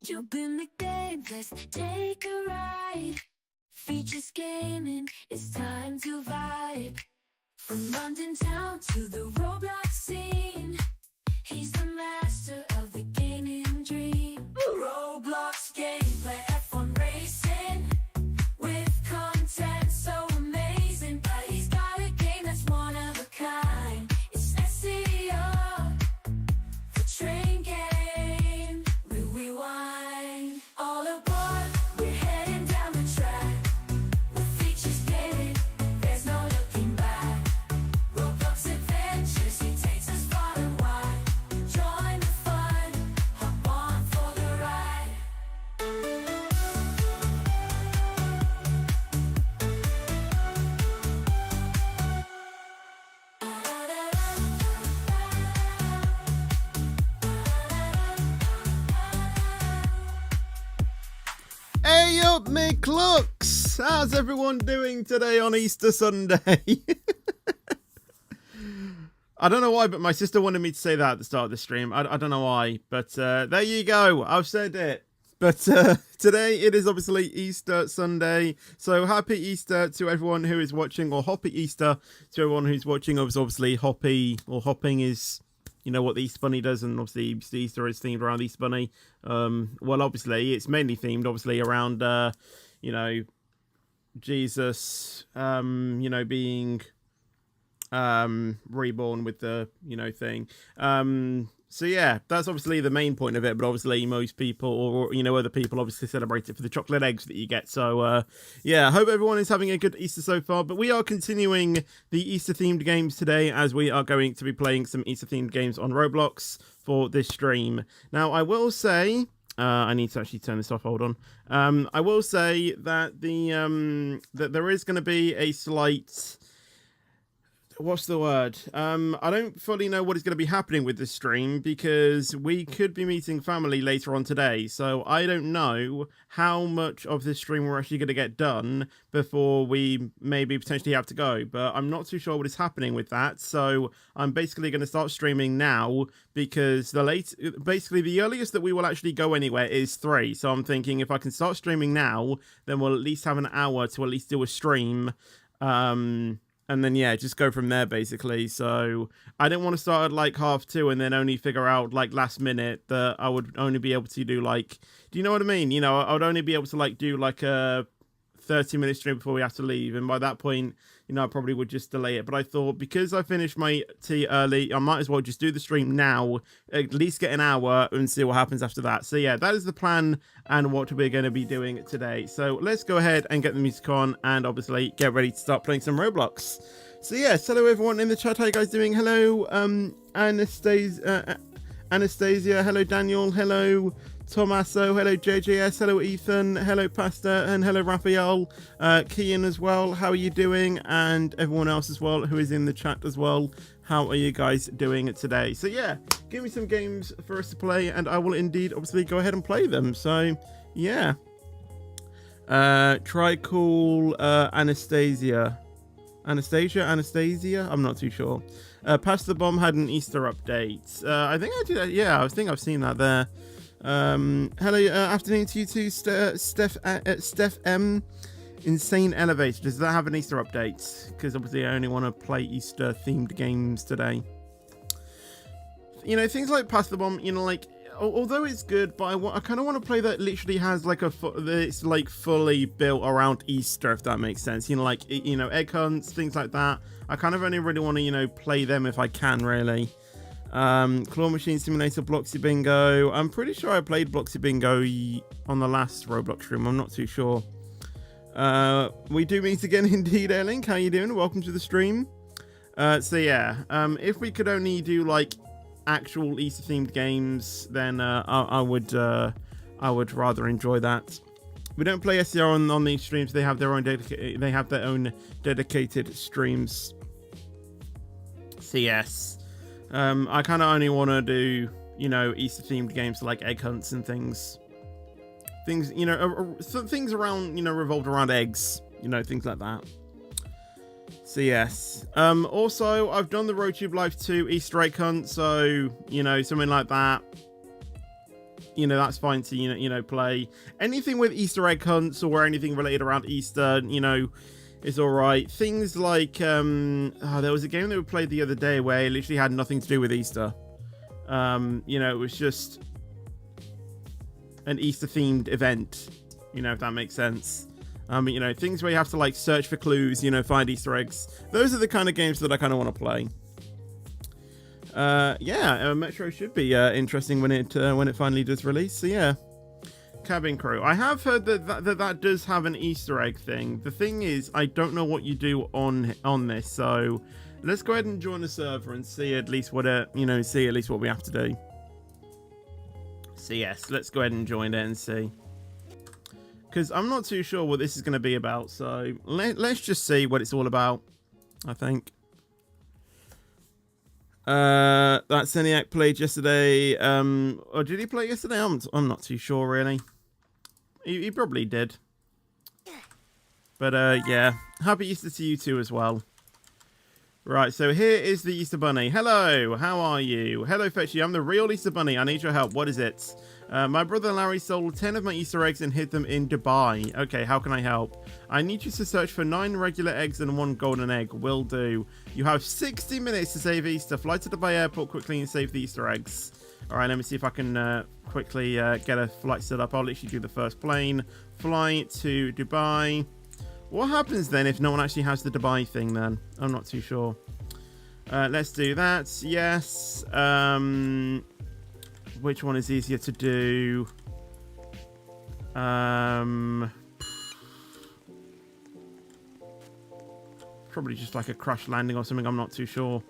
Jump in the game, let's take a ride. Features gaming, it's time to vibe. From London town to the Roblox scene, he's the master of the gaming dream. Roblox gameplay, F1 racing, with content so amazing. But he's got a game that's one of a kind. It's SEO, the train game. We rewind. All aboard, we're heading down the track. With features gaming, there's no looking back. Roblox adventures, he takes us far and wide. Join the fun, hop on for the ride. Hey up, McClux! How's everyone doing today on Easter Sunday? I don't know why, but my sister wanted me to say that at the start of the stream. I don't know why, but there you go. I've said it. But today it is obviously Easter Sunday, so happy Easter to everyone who is watching, or happy Easter to everyone who's watching. Obviously, hoppy or hopping is, you know, what the Easter Bunny does, and obviously Easter is themed around Easter Bunny. Well, obviously it's mainly themed, obviously, around, you know, Jesus, you know, being reborn with the, you know, thing. So yeah, that's obviously the main point of it, but obviously most people, or, you know, other people obviously celebrate it for the chocolate eggs that you get. So yeah, I hope everyone is having a good Easter so far, but we are continuing the Easter themed games today, as we are going to be playing some Easter themed games on Roblox for this stream. Now, I will say, I need to actually turn this off, hold on. I will say that that there is going to be a slight, what's the word? I don't fully know what is going to be happening with this stream, because we could be meeting family later on today. So I don't know how much of this stream we're actually going to get done before we maybe potentially have to go. But I'm not too sure what is happening with that. So I'm basically going to start streaming now, because basically the earliest that we will actually go anywhere is 3. So I'm thinking if I can start streaming now, then we'll at least have an hour to at least do a stream. And then, yeah, just go from there, basically. So I didn't want to start at like 2:30 and then only figure out like last minute that I would only be able to do like, do you know what I mean? You know, I would only be able to like do like a 30-minute stream before we have to leave. And by that point, you know, I probably would just delay it. But I thought, because I finished my tea early, I might as well just do the stream now, at least get an hour and see what happens after that. So yeah, that is the plan and what we're going to be doing today. So let's go ahead and get the music on and obviously get ready to start playing some Roblox. So yeah, hello everyone in the chat. How you guys doing? Hello, Anastasia. Hello, Daniel. Hello, Tommaso, hello JJS, hello Ethan, hello Pasta, and hello Raphael, Kian as well. How are you doing? And everyone else as well who is in the chat as well. How are you guys doing today? So yeah, give me some games for us to play, and I will indeed obviously go ahead and play them. So yeah, try call Anastasia. I'm not too sure. Pass the Bomb had an Easter update. I think I did. Yeah, I think I've seen that there. Hello, afternoon to you too, Steph M. Insane Elevator. Does that have an Easter update? Because obviously I only want to play Easter themed games today. You know, things like Pass the Bomb, you know, like, although it's good, but I kind of want to play that literally has like it's like fully built around Easter, if that makes sense. You know, like, you know, egg hunts, things like that. I kind of only really want to, you know, play them if I can, really. Claw Machine Simulator, Bloxy Bingo. I'm pretty sure I played Bloxy Bingo on the last Roblox stream. I'm not too sure. We do meet again indeed, Airlink. How you doing? Welcome to the stream. So yeah, if we could only do like actual Easter themed games, then I would rather enjoy that. We don't play SCR on these streams. They have their own dedicated streams. So yes. I kind of only want to do, you know, Easter themed games like egg hunts and things, you know, things around, you know, revolved around eggs, you know, things like that. So yes. Also, I've done the RoadTube Live 2 Easter egg hunt, so, you know, something like that. that's fine to play. Anything with Easter egg hunts or anything related around Easter, is all right. Things like there was a game that we played the other day where it literally had nothing to do with Easter. It was just an Easter themed event, if that makes sense. Things where you have to like search for clues, find Easter eggs. Those are the kind of games that I kind of want to play. Metro should be interesting when it finally does release. So yeah, cabin crew. I have heard that does have an Easter egg thing. The thing is, I don't know what you do on this. So let's go ahead and join the server and see at least what we have to do. So yes, let's go ahead and join it and see. Because I'm not too sure what this is going to be about, so let's just see what it's all about, I think. That Seniac played yesterday. Or did he play yesterday? I'm not too sure, really. He probably did. But, yeah. Happy Easter to you too as well. Right, so here is the Easter Bunny. Hello, how are you? Hello, Fetchy. I'm the real Easter Bunny. I need your help. What is it? My brother Larry stole 10 of my Easter eggs and hid them in Dubai. Okay, how can I help? I need you to search for 9 regular eggs and 1 golden egg. Will do. You have 60 minutes to save Easter. Fly to Dubai airport quickly and save the Easter eggs. All right, let me see if I can quickly get a flight set up. I'll literally do the first plane. Fly to Dubai. What happens then if no one actually has the Dubai thing then? I'm not too sure. Let's do that. Yes. Which one is easier to do? Probably just like a crash landing or something. I'm not too sure.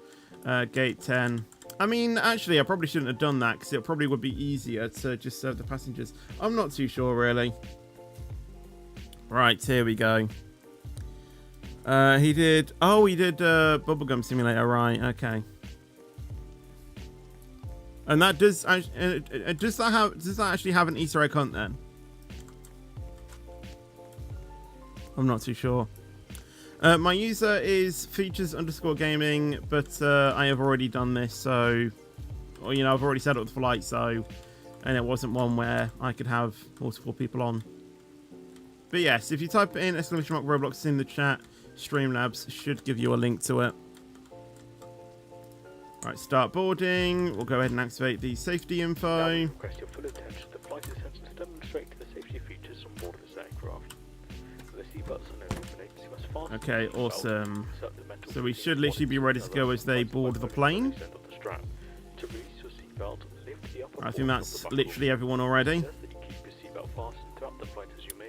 Gate 10. I mean, actually, I probably shouldn't have done that because it probably would be easier to just serve the passengers. I'm not too sure, really. Right, here we go. He did Bubblegum Simulator, right? Okay. And that does that actually have an Easter egg hunt then? I'm not too sure. My user is features_gaming, but I have already done this, so I've already set up the flight, so and it wasn't one where I could have multiple people on. But yes, if you type in !Roblox in the chat, Streamlabs should give you a link to it. Right, start boarding. We'll go ahead and activate the safety info. Request your full attention. The flight attendants demonstrate the safety features on board this aircraft. The seatbelts are now illuminated. You must fasten. Okay, awesome. So we should literally be ready to go as they board the plane. To release your seatbelt, lift the upper I think that's literally everyone already.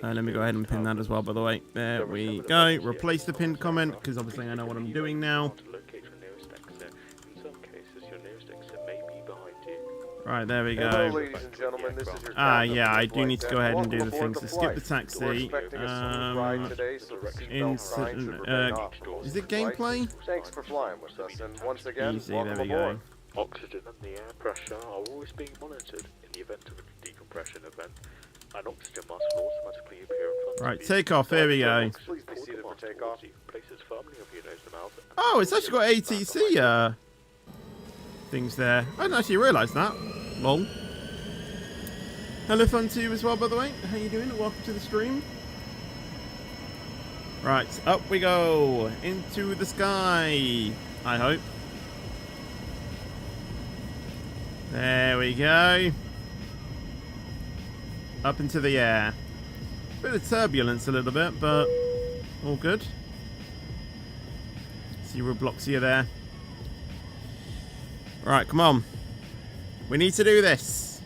Let me go ahead and pin that as well, by the way. There we go. Replace the pinned comment, because obviously I know what I'm doing now. Right, there we go. Hello, ladies and gentlemen. This is your yeah, I do need to go ahead and do the things. So skip the taxi. Is it gameplay? Thanks for flying with us, and once again, Easy, welcome there we aboard. go. Oxygen and the air pressure are always being monitored. In the event of a decompression event, an oxygen mask will automatically appear in front of you. Right, take off. Here we go. Please be seated for takeoff. Places firmly over your nose and mouth. Oh, it's actually got ATC things there. I didn't actually realise that. Lol. Hello, fun to you as well, by the way. How you doing? Welcome to the stream. Right, up we go into the sky. I hope. There we go. Up into the air. Bit of turbulence a little bit, but all good. See Roblox here there. Right, come on. We need to do this.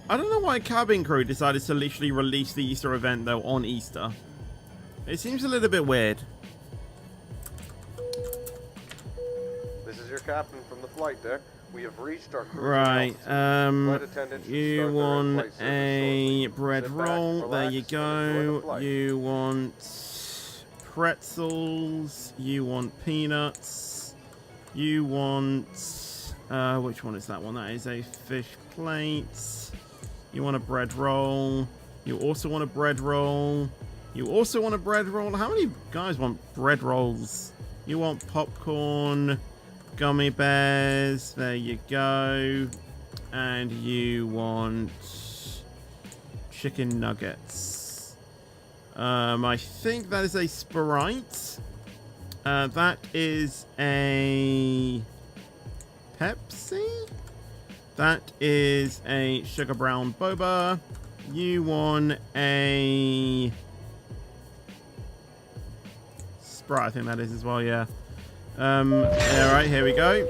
I don't know why Cabin Crew decided to literally release the Easter event, though, on Easter. It seems a little bit weird. This is your captain from the flight deck. We have reached our cruising Right, altitude. you want a bread roll, there you go. You want pretzels, you want peanuts, you want, which one is that one? That is a fish plate. You want a bread roll, you also want a bread roll, you also want a bread roll. How many guys want bread rolls? You want popcorn, gummy bears. There you go. And you want chicken nuggets. I think that is a Sprite. That is a Pepsi. That is a sugar brown boba. You want a Sprite, I think that is as well, yeah. Alright, here we go.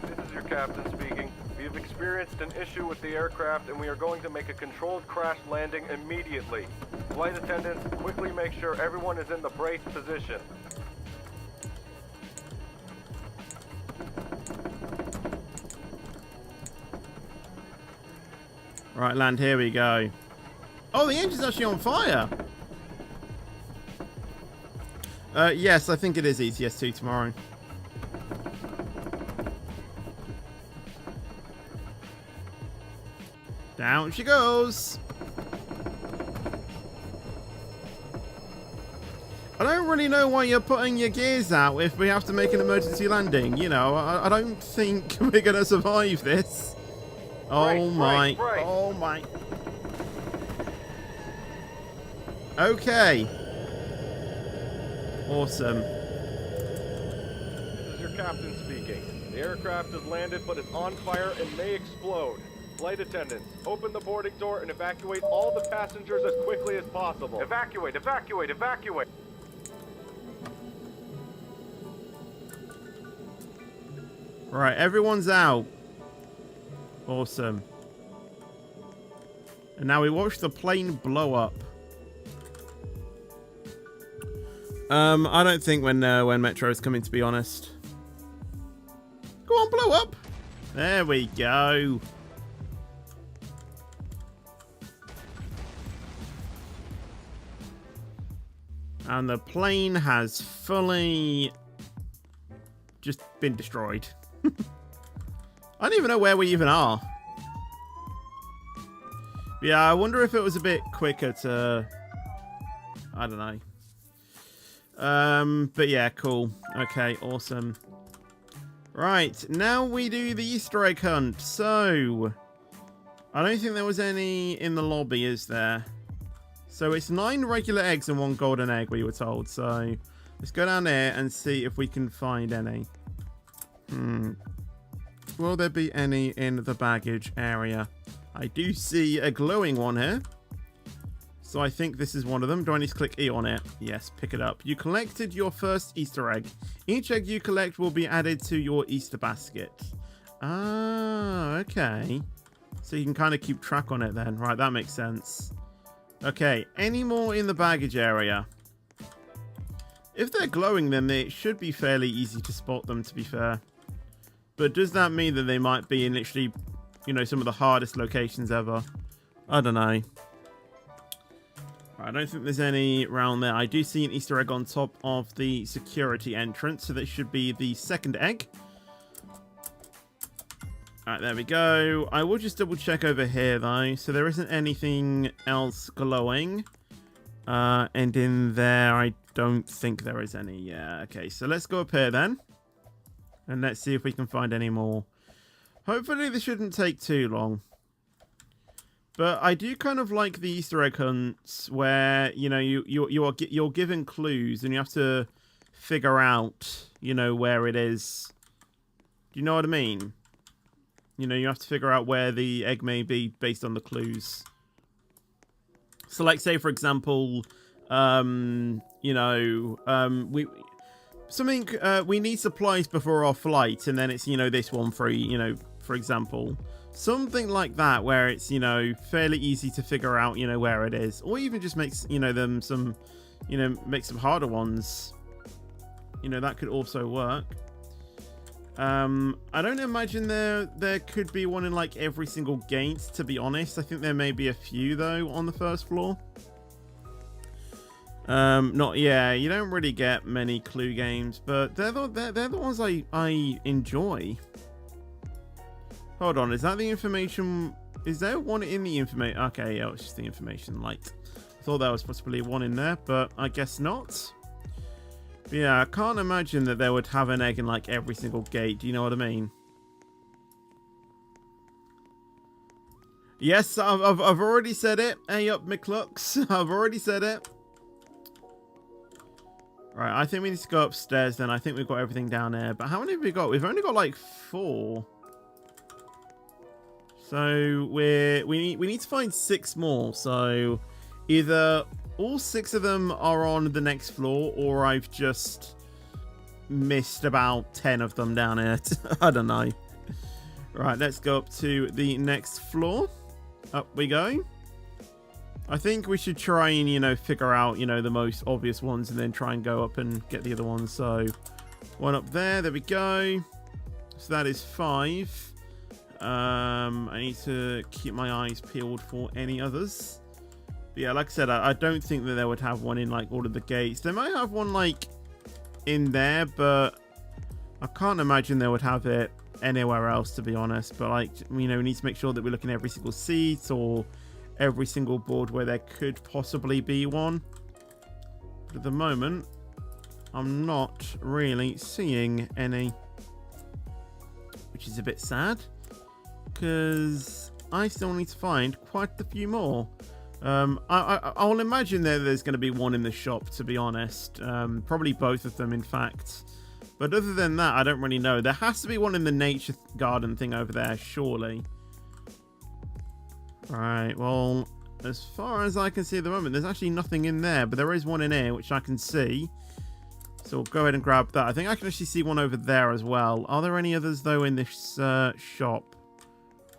This is your captain speaking. We have experienced an issue with the aircraft and we are going to make a controlled crash landing immediately. Flight attendants, quickly make sure everyone is in the brace position. Right, land, here we go. Oh, the engine's actually on fire. Yes, I think it is ETS2 tomorrow. Down she goes. I don't really know why you're putting your gears out if we have to make an emergency landing. You know, I don't think we're going to survive this. Oh my. Oh my. Okay. Awesome. This is your captain speaking. The aircraft has landed but is on fire and may explode. Flight attendants, open the boarding door and evacuate all the passengers as quickly as possible. Evacuate, evacuate, evacuate! Right, everyone's out. Awesome. And now we watch the plane blow up. I don't think when Metro's coming, to be honest. Go on, blow up. There we go. And the plane has fully just been destroyed. I don't even know where we even are. Yeah, I wonder if it was a bit quicker to... I don't know. But yeah, cool. Okay, awesome. Right, now we do the Easter egg hunt. So, I don't think there was any in the lobby, is there? So it's 9 regular eggs and 1 golden egg, we were told. So, let's go down there and see if we can find any. Will there be any in the baggage area? I do see a glowing one here. So I think this is one of them. Do I need to click E on it? Yes, pick it up. You collected your first Easter egg. Each egg you collect will be added to your Easter basket. Ah, okay. So you can kind of keep track on it then. Right, that makes sense. Okay, any more in the baggage area? If they're glowing, then it should be fairly easy to spot them, to be fair. But does that mean that they might be in literally, you know, some of the hardest locations ever? I don't know. I don't think there's any around there. I do see an Easter egg on top of the security entrance, so that should be the second egg. Alright, there we go. I will just double check over here, though. So there isn't anything else glowing. And in there, I don't think there is any. Yeah, okay. So let's go up here, then. And let's see if we can find any more. Hopefully, this shouldn't take too long. But I do kind of like the Easter egg hunts where, you know, you're given clues and you have to figure out, you know, where it is. Do you know what I mean? You know, you have to figure out where the egg may be based on the clues. So, like, say, for example, you know, we need supplies before our flight, and then it's, you know, this one for, you know, for example. Something like that, where it's, you know, fairly easy to figure out, you know, where it is. Or even just makes, you know, them some, you know, make some harder ones. You know, that could also work. I don't imagine there could be one in, like, every single gate, to be honest. I think there may be a few, though, on the first floor. Yeah, you don't really get many clue games, but they're the ones I enjoy. Hold on, is that the information? Is there one in the information? Okay, yeah, it's just the information light. I thought there was possibly one in there, but I guess not. Yeah, I can't imagine that they would have an egg in like every single gate. Do you know what I mean? Yes, I've already said it. Hey up, McClux. I've already said it. Right, I think we need to go upstairs then. I think we've got everything down there. But how many have we got? We've only got like 4. So we need to find 6 more. So either all 6 of them are on the next floor, or I've just missed about 10 of them down here. I don't know. Right, let's go up to the next floor. Up we go. I think we should try and, you know, figure out, you know, the most obvious ones and then try and go up and get the other ones. So, one up there. There we go. So that is 5. I need to keep my eyes peeled for any others. But yeah, like I said, I don't think that they would have one in, like, all of the gates. They might have one, like, in there, but I can't imagine they would have it anywhere else, to be honest. But, like, you know, we need to make sure that we're looking at every single seat or every single board where there could possibly be one. But at the moment, I'm not really seeing any, which is a bit sad, because I still need to find quite a few more. I'll imagine that there's going to be one in the shop, to be honest. Probably both of them, in fact. But other than that, I don't really know. There has to be one in the nature garden thing over there, surely. Right, well, as far as I can see at the moment, there's actually nothing in there. But there is one in here, which I can see. So we'll go ahead and grab that. I think I can actually see one over there as well. Are there any others, though, in this shop?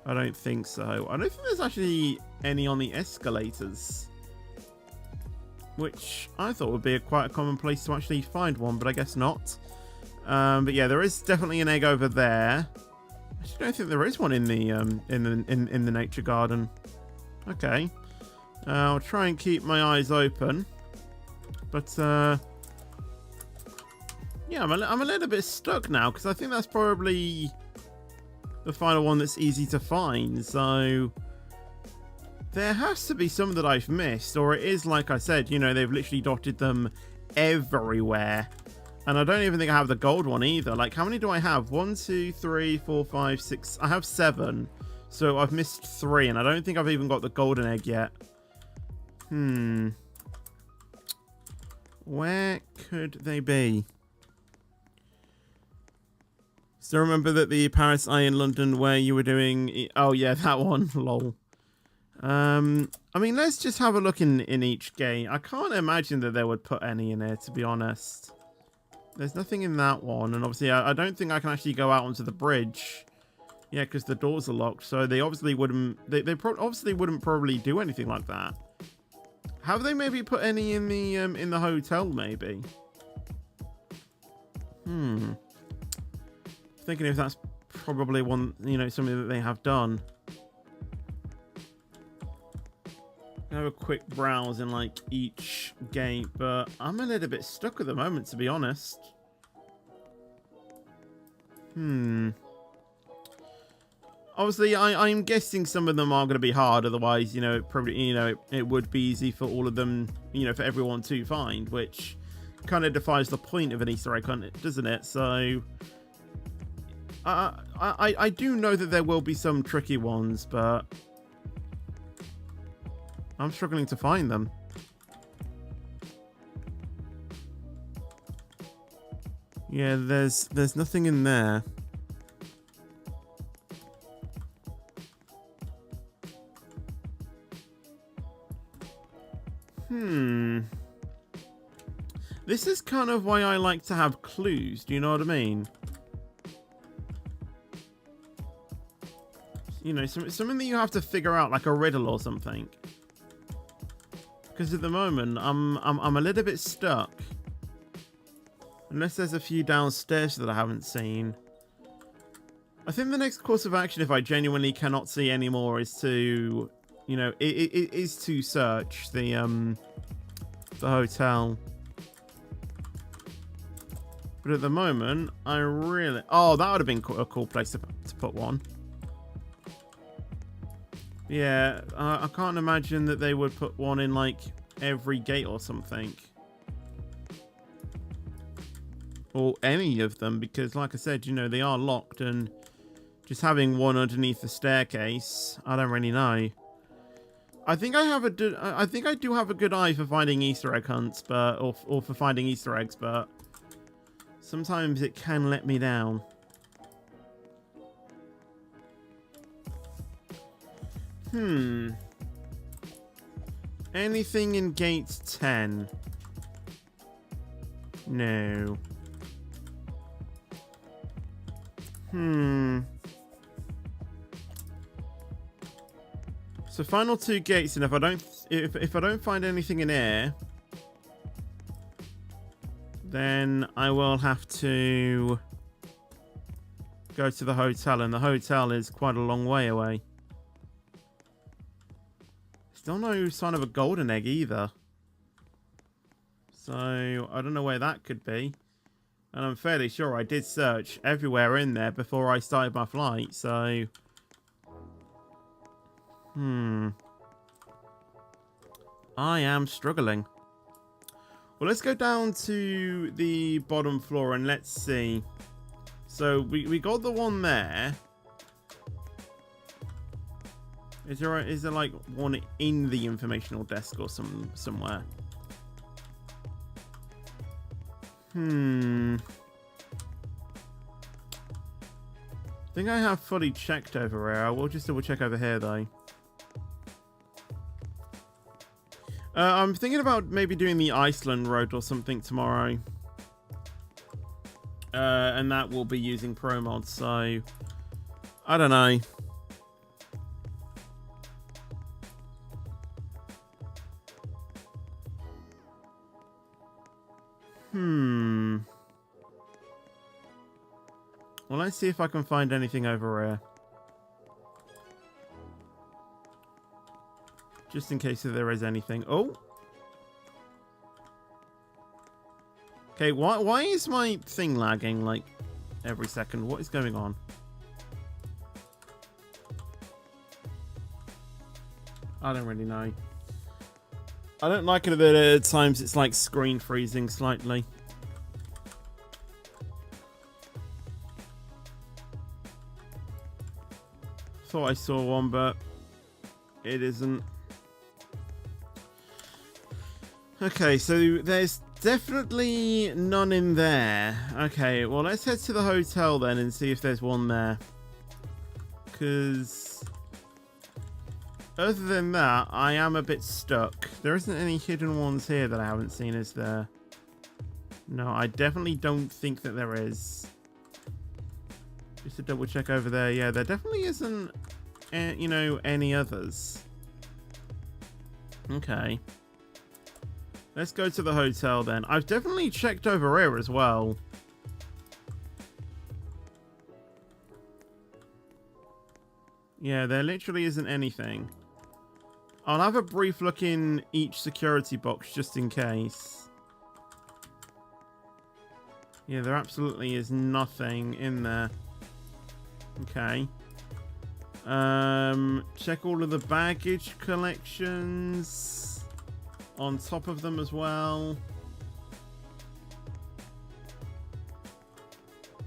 I don't think so. I don't think there's actually any on the escalators, which I thought would be quite a common place to actually find one, but I guess not. But yeah, there is definitely an egg over there. I actually don't think there is one in the nature garden. Okay, I'll try and keep my eyes open, but yeah, I'm a little bit stuck now because I think that's probably the final one that's easy to find. So there has to be some that I've missed, or it is like I said, you know, they've literally dotted them everywhere. And I don't even think I have the gold one either. Like, how many do I have? 1, 2, 3, 4, 5, 6. I have 7. So I've missed 3, and I don't think I've even got the golden egg yet. Where could they be? Still remember that the Paris Eye in London where you were doing... Oh, yeah, that one. Lol. I mean, let's just have a look in each gate. I can't imagine that they would put any in here, to be honest. There's nothing in that one. And obviously, I don't think I can actually go out onto the bridge. Yeah, because the doors are locked. So they obviously wouldn't... They obviously wouldn't probably do anything like that. Have they maybe put any in the hotel, maybe? Thinking if that's probably one, you know, something that they have done. Have a quick browse in like each gate, but I'm a little bit stuck at the moment, to be honest. Obviously, I'm guessing some of them are going to be hard. Otherwise, you know, probably, you know, it would be easy for all of them, you know, for everyone to find, which kind of defies the point of an Easter egg hunt, doesn't it? So I do know that there will be some tricky ones, but I'm struggling to find them. Yeah, there's nothing in there. This is kind of why I like to have clues, do you know what I mean? You know, something that you have to figure out, like a riddle or something. Because at the moment, I'm a little bit stuck. Unless there's a few downstairs that I haven't seen. I think the next course of action, if I genuinely cannot see any more, is to, you know, it is to search the hotel. But at the moment, I really... Oh, that would have been a cool place to put one. Yeah, I can't imagine that they would put one in, like, every gate or something. or any of them, because like I said, you know, they are locked, and just having one underneath the staircase, I don't really know. I think I do have a good eye for finding Easter egg hunts, but or for finding Easter eggs, but sometimes it can let me down. Anything in gate 10? No. So final 2 gates, and if I don't find anything in here, then I will have to go to the hotel, and the hotel is quite a long way away. Still no sign of a golden egg either. So I don't know where that could be. And I'm fairly sure I did search everywhere in there before I started my flight, so I am struggling. Well, let's go down to the bottom floor and let's see. So we got the one there. Is there like one in the informational desk or somewhere? I think I have fully checked over here. I will just double check over here though. I'm thinking about maybe doing the Iceland road or something tomorrow. And that will be using pro mods, so I don't know. Well, let's see if I can find anything over here. Just in case there is anything. Oh! Okay, why is my thing lagging, like, every second? What is going on? I don't really know. I don't like it that at times it's like screen freezing slightly. Thought I saw one, but it isn't. Okay, so there's definitely none in there. Okay, well, let's head to the hotel then and see if there's one there. Because other than that, I am a bit stuck. There isn't any hidden ones here that I haven't seen, is there? No, I definitely don't think that there is. Just to double check over there. Yeah, there definitely isn't, you know, any others. Okay. Let's go to the hotel then. I've definitely checked over here as well. Yeah, there literally isn't anything. I'll have a brief look in each security box just in case. Yeah, there absolutely is nothing in there. Okay. Check all of the baggage collections on top of them as well.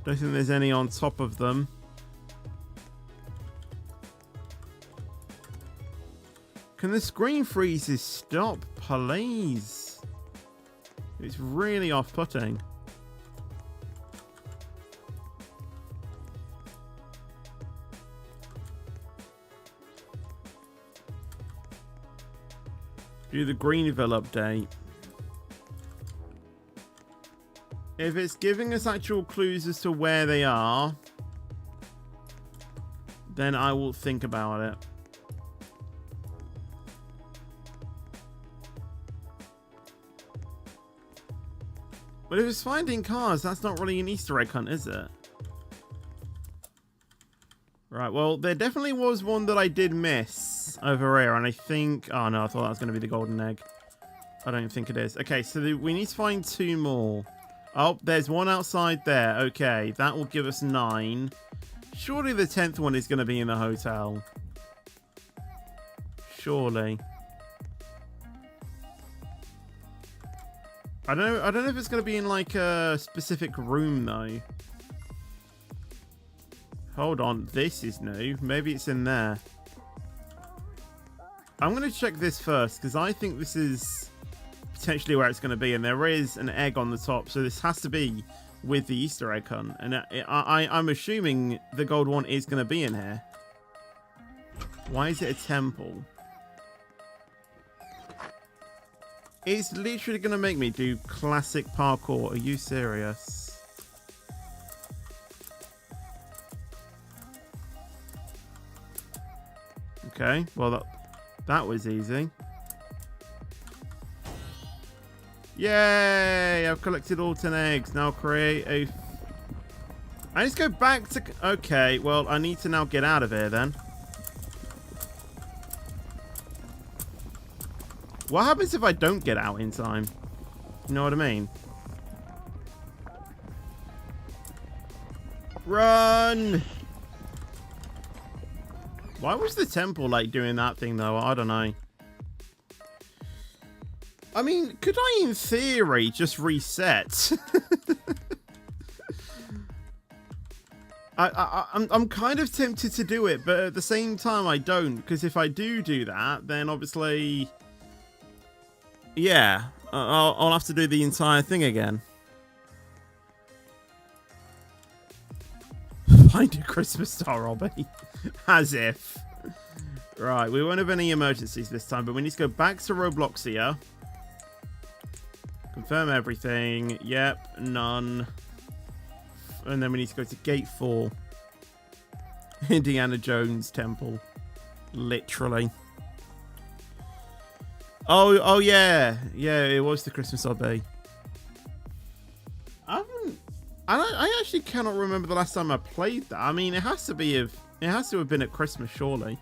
Don't think there's any on top of them. Can the screen freezes stop, please? It's really off-putting. Do the Greenville update. If it's giving us actual clues as to where they are, then I will think about it. But if it's finding cars, that's not really an Easter egg hunt, is it? Right, well, there definitely was one that I did miss over here, and I think... Oh, no, I thought that was going to be the golden egg. I don't think it is. Okay, so we need to find 2 more. Oh, there's one outside there. Okay, that will give us 9. Surely the 10th one is going to be in the hotel. Surely. I don't know if it's going to be in like a specific room though. Hold on, this is new. Maybe it's in there. I'm going to check this first because I think this is potentially where it's going to be, and there is an egg on the top, so this has to be with the Easter egg hunt, and I'm assuming the gold one is going to be in here. Why is it a temple? It's literally going to make me do classic parkour. Are you serious? Okay, well that was easy. Yay! I've collected all 10 eggs. Now create a... I just go back to... Okay, well, I need to now get out of here then. What happens if I don't get out in time? You know what I mean? Run! Why was the temple like doing that thing though? I don't know. I mean, could I in theory just reset? I'm kind of tempted to do it, but at the same time I don't, because if I do that, then obviously, yeah, I'll have to do the entire thing again. Find a Christmas star, Robbie. As if. Right, we won't have any emergencies this time, but we need to go back to Roblox here. Confirm everything. Yep, none. And then we need to go to gate 4. Indiana Jones temple. Literally. Oh yeah. Yeah, it was the Christmas obby. I actually cannot remember the last time I played that. I mean, it has to have been at Christmas, surely.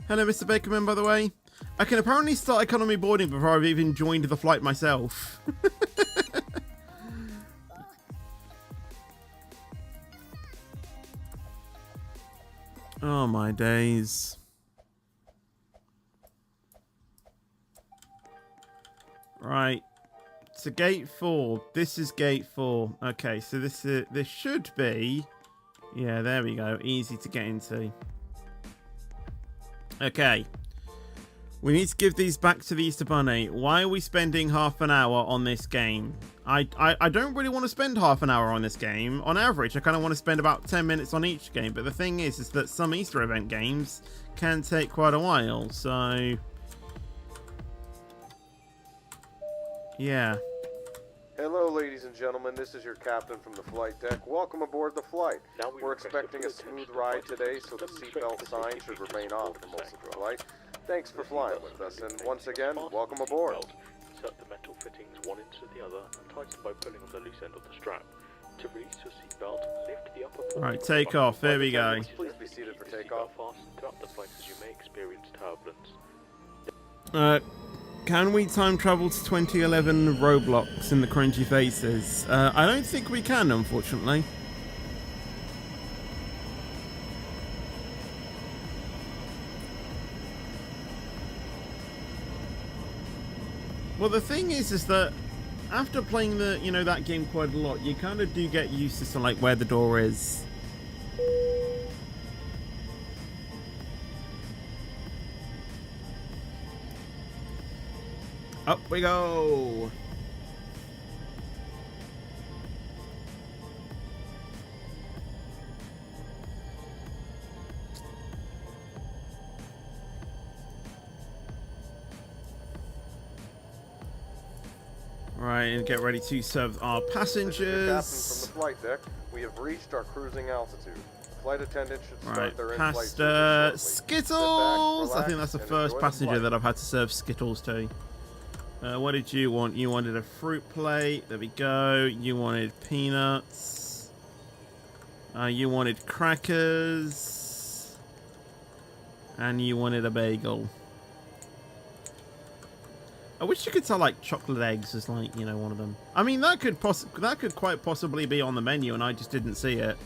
Hello, Mr. Bakerman, by the way. I can apparently start economy boarding before I've even joined the flight myself. Oh my days. Right. So gate 4. This is gate 4. Okay, so this should be... Yeah, there we go. Easy to get into. Okay. We need to give these back to the Easter Bunny. Why are we spending half an hour on this game? I don't really want to spend half an hour on this game. On average, I kind of want to spend about 10 minutes on each game. But the thing is that some Easter event games can take quite a while. So... yeah. Hello, ladies and gentlemen. This is your captain from the flight deck. Welcome aboard the flight. We're expecting a smooth ride today, so the seatbelt sign should remain on for most of the flight. Thanks for flying with us, and once again, welcome aboard. Insert the metal fittings one into the other and tighten by pulling on the loose end of the strap. To release your seatbelt, lift the upper portion. Right, take off. There we go. Please be seated for takeoff. Throughout the flight as you may experience turbulence. Can we time travel to 2011 Roblox in the cringy faces? I don't think we can, unfortunately. Well, the thing is that after playing that game quite a lot, you kind of do get used to like where the door is. Up we go. Right, and get ready to serve our passengers. This is the captain from the flight deck. We have reached our cruising altitude. Flight attendant should start their in-flight past shortly. Skittles. Back, I think that's the first passenger that I've had to serve Skittles to. What did you want? You wanted a fruit plate. There we go. You wanted peanuts. You wanted crackers. And you wanted a bagel. I wish you could tell like chocolate eggs as like, one of them. I mean, that could quite possibly be on the menu and I just didn't see it.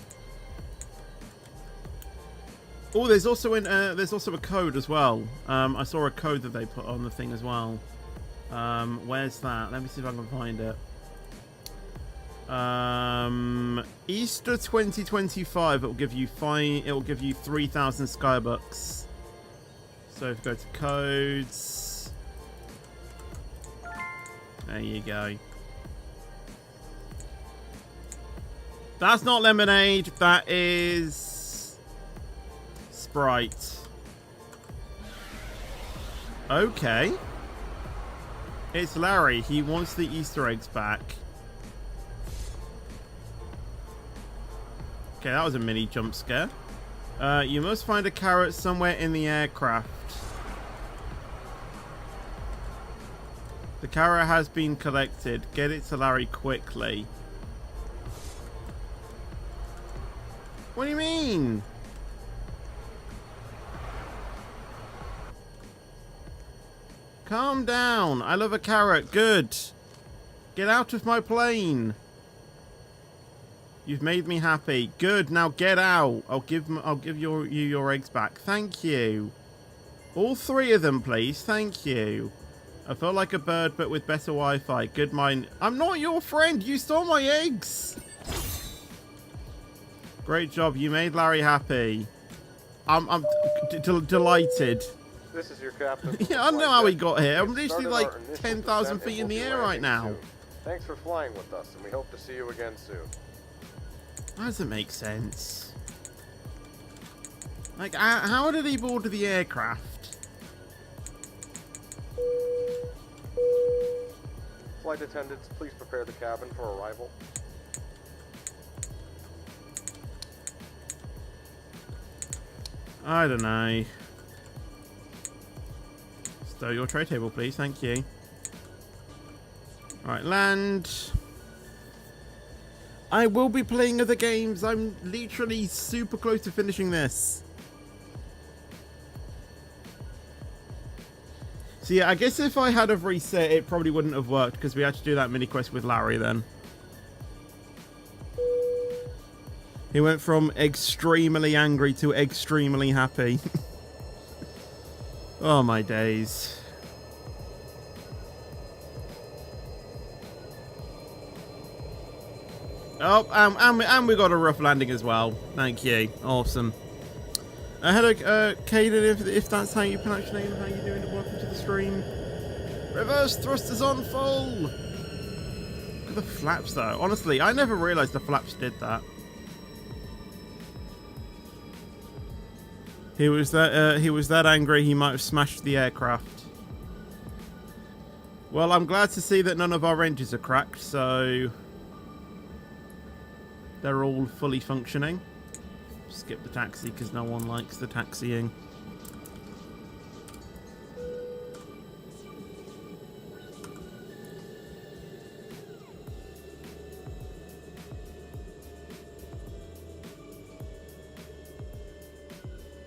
Oh, there's also a code as well. I saw a code that they put on the thing as well. Where's that? Let me see if I can find it. Easter 2025. It will give you 3,000 Skybucks. So if you go to codes, there you go. That's not lemonade. That is Sprite. Okay. It's Larry. He wants the Easter eggs back. Okay, that was a mini jump scare. You must find a carrot somewhere in the aircraft. The carrot has been collected. Get it to Larry quickly. What do you mean? Calm down. I love a carrot. Good. Get out of my plane. You've made me happy. Good. Now get out. I'll give you your eggs back. Thank you. All 3 of them, please. Thank you. I feel like a bird, but with better Wi-Fi. Good mind. I'm not your friend. You stole my eggs. Great job. You made Larry happy. I'm delighted. This is your captain. Yeah, I know how he got here. I'm literally like 10,000 feet in the air right now. Thanks for flying with us, and we hope to see you again soon. That doesn't make sense. Like, how did he board the aircraft? Flight attendants, please prepare the cabin for arrival. I don't know. Stow your tray table, please. Thank you. Alright, land. I will be playing other games. I'm literally super close to finishing this. So yeah, I guess if I had have reset, it probably wouldn't have worked because we had to do that mini quest with Larry then. He went from extremely angry to extremely happy. Oh my days. Oh, and we got a rough landing as well. Thank you. Awesome. Hello, Caden, if that's how you pronounce your name. How you doing? Welcome to the stream. Reverse thrusters on full. Look at the flaps, though. Honestly, I never realised the flaps did that. He was that angry he might have smashed the aircraft. Well, I'm glad to see that none of our engines are cracked, so they're all fully functioning. Skip the taxi because no one likes the taxiing.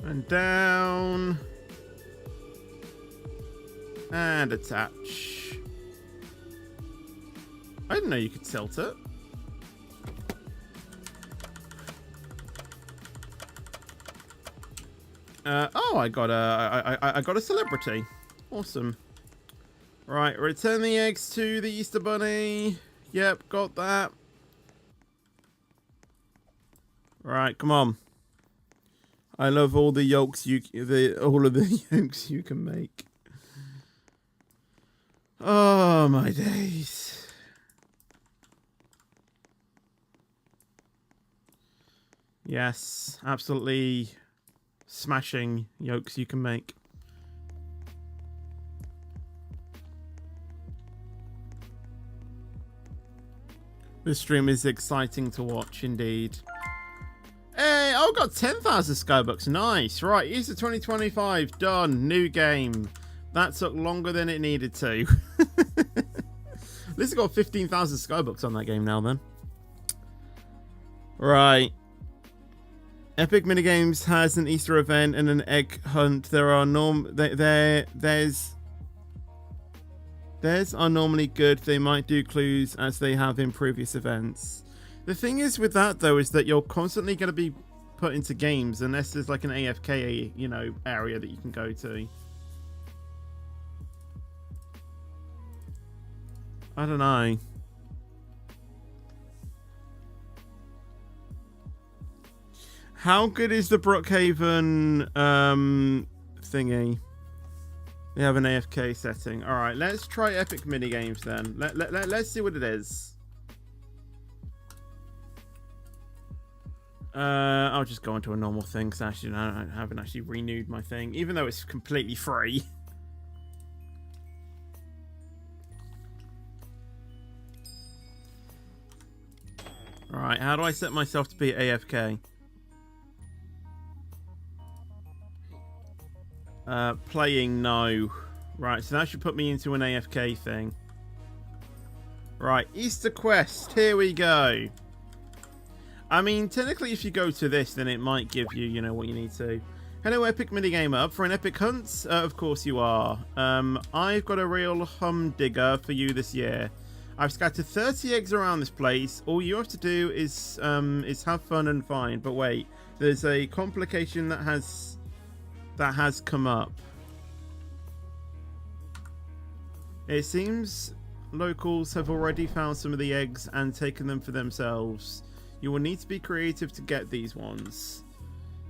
And down. And attach. I didn't know you could tilt it. Oh, I got a celebrity. Awesome. Right, return the eggs to the Easter Bunny. Yep, got that. Right, come on. I love all the yolks all of the yolks you can make. Oh my days. Yes, absolutely smashing yolks you can make. This stream is exciting to watch indeed. Hey, I've got 10,000 Skybucks. Nice. Right, Easter 2025. Done. New game. That took longer than it needed to. At least I got 15,000 Skybucks on that game now then. Right. Epic Minigames has an Easter event and an egg hunt. Theirs are normally good. They might do clues as they have in previous events. The thing is with that though is that you're constantly going to be put into games unless there's like an AFK, you know, area that you can go to. I don't know. How good is the Brookhaven thingy? They have an AFK setting. All right, let's try epic minigames then. Let's see what it is. I'll just go into a normal thing because actually I haven't actually renewed my thing, even though it's completely free. All right, how do I set myself to be AFK? Playing, no. Right, so that should put me into an AFK thing. Right, Easter Quest, here we go. I mean, technically if you go to this, then it might give you, you know, what you need to. Hello, epic minigame up for an epic hunt? Of course you are. I've got a real humdinger for you this year. I've scattered 30 eggs around this place. All you have to do is have fun and find. But wait, there's a complication that has come up. It seems locals have already found some of the eggs and taken them for themselves. You will need to be creative to get these ones.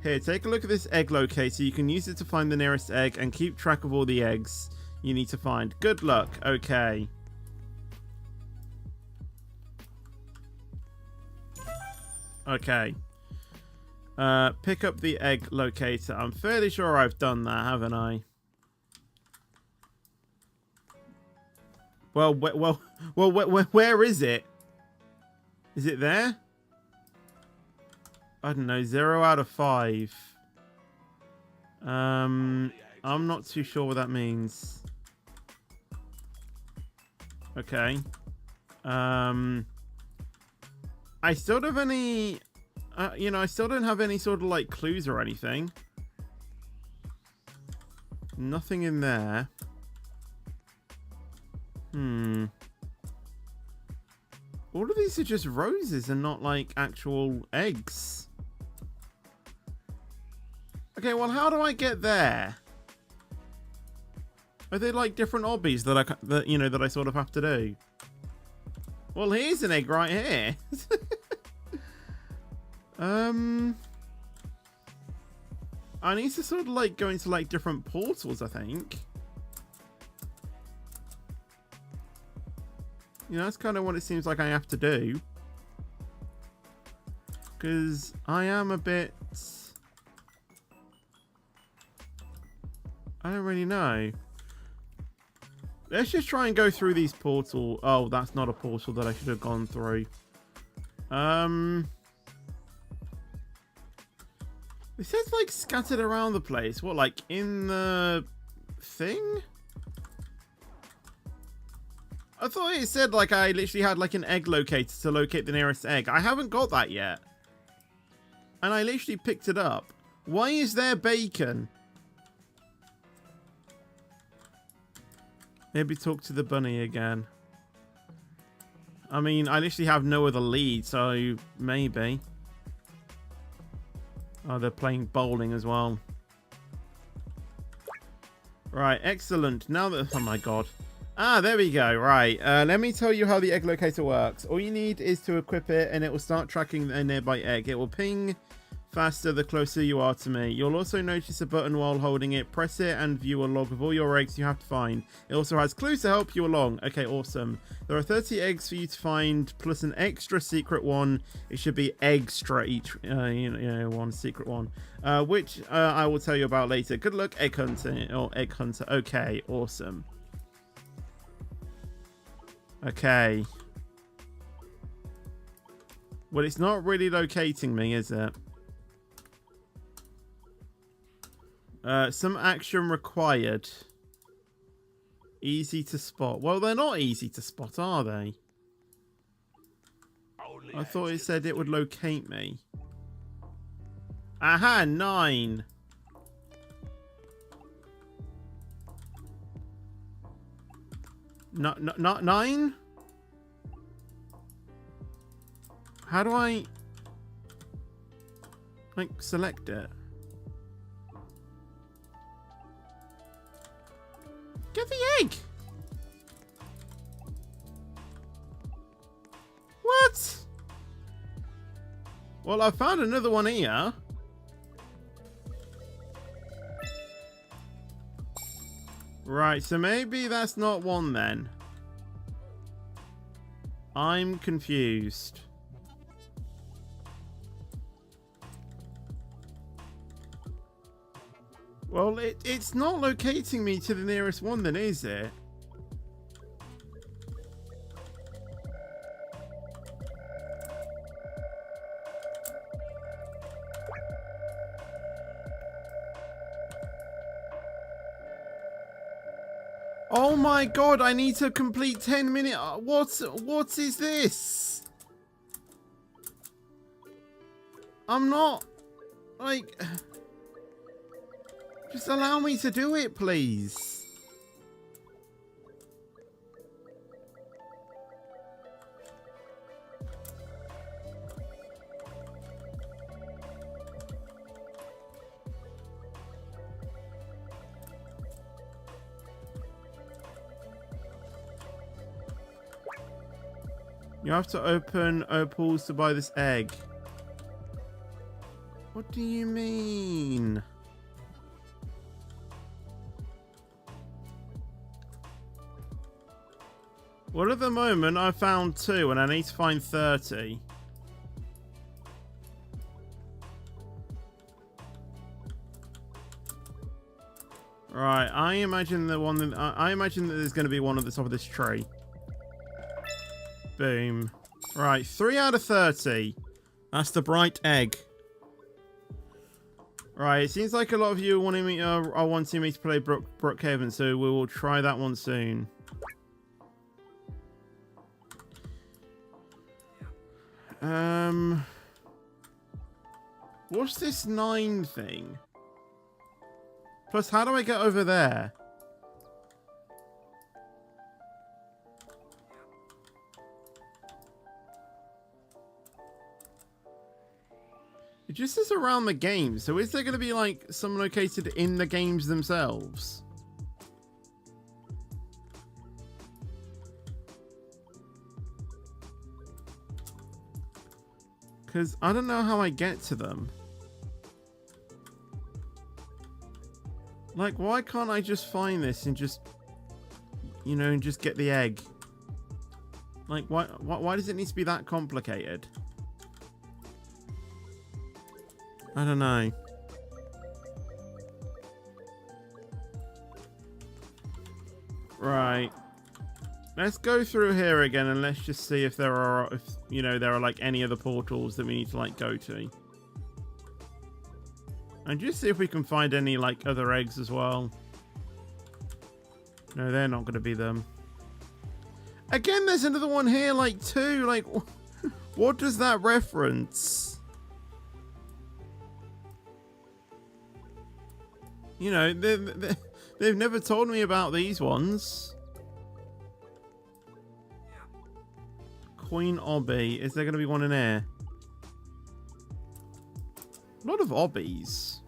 Here, take a look at this egg locator. You can use it to find the nearest egg and keep track of all the eggs you need to find. Good luck. Okay. Okay. Pick up the egg locator. I'm fairly sure I've done that, haven't I? Well, where is it? Is it there? I don't know. 0 out of 5. I'm not too sure what that means. Okay. I still don't have any... you know, I still don't have any sort of like clues or anything. Nothing in there. All of these are just roses and not like actual eggs. Okay, well, how do I get there? Are they like different obbies that you know, that I sort of have to do? Well, here's an egg right here. I need to sort of like go into like different portals, I think. You know, that's kind of what it seems like I have to do. Because I am a bit... I don't really know. Let's just try and go through these portals. Oh, that's not a portal that I should have gone through. It says like scattered around the place. What, like in the thing? I thought it said like I literally had like an egg locator to locate the nearest egg. I haven't got that yet. And I literally picked it up. Why is there bacon? Maybe talk to the bunny again. I mean, I literally have no other lead, so maybe. Oh, they're playing bowling as well. Right, excellent. Now that... Oh my god. Ah, there we go. Right. Let me tell you how the egg locator works. All you need is to equip it and it will start tracking a nearby egg. It will ping faster the closer you are to me. You'll also notice a button while holding it. Press it and view a log of all your eggs you have to find. It also has clues to help you along. Okay, awesome. There are 30 eggs for you to find plus an extra secret one. It should be extra each, you know, one secret one, which I will tell you about later. Good luck, egg hunter or egg hunter. Okay, awesome. Okay. Well, it's not really locating me, is it? Some action required. Easy to spot. Well, they're not easy to spot, are they? I thought it said it would locate me. Aha, 9. Not 9? How do I... Like, select it. Get the egg! What? Well, I found another one here. Right, so maybe that's not one then. I'm confused. Well, it's not locating me to the nearest one then, is it? Oh my god, I need to complete 10 minutes. What is this? I'm not, like, just allow me to do it, please. You have to open opals to buy this egg. What do you mean? Well, at the moment, I found 2 and I need to find 30. Right, I imagine I imagine that there's going to be one at the top of this tree. Boom. Right, 3 out of 30. That's the bright egg. Right, it seems like a lot of you are wanting me to play Brookhaven, so we will try that one soon. What's this 9 thing? Plus, how do I get over there? It just says around the game, so is there going to be like some located in the games themselves? Because I don't know how I get to them. Like, why can't I just find this and just, you know, and just get the egg? Like, why does it need to be that complicated? I don't know. Right. Let's go through here again and let's just see if there are, there are like any other portals that we need to like go to. And just see if we can find any like other eggs as well. No, they're not going to be them. Again, there's another one here, like 2. Like, what does that reference? You know, they've never told me about these ones. Queen Obby. Is there going to be one in here? A lot of Obbies.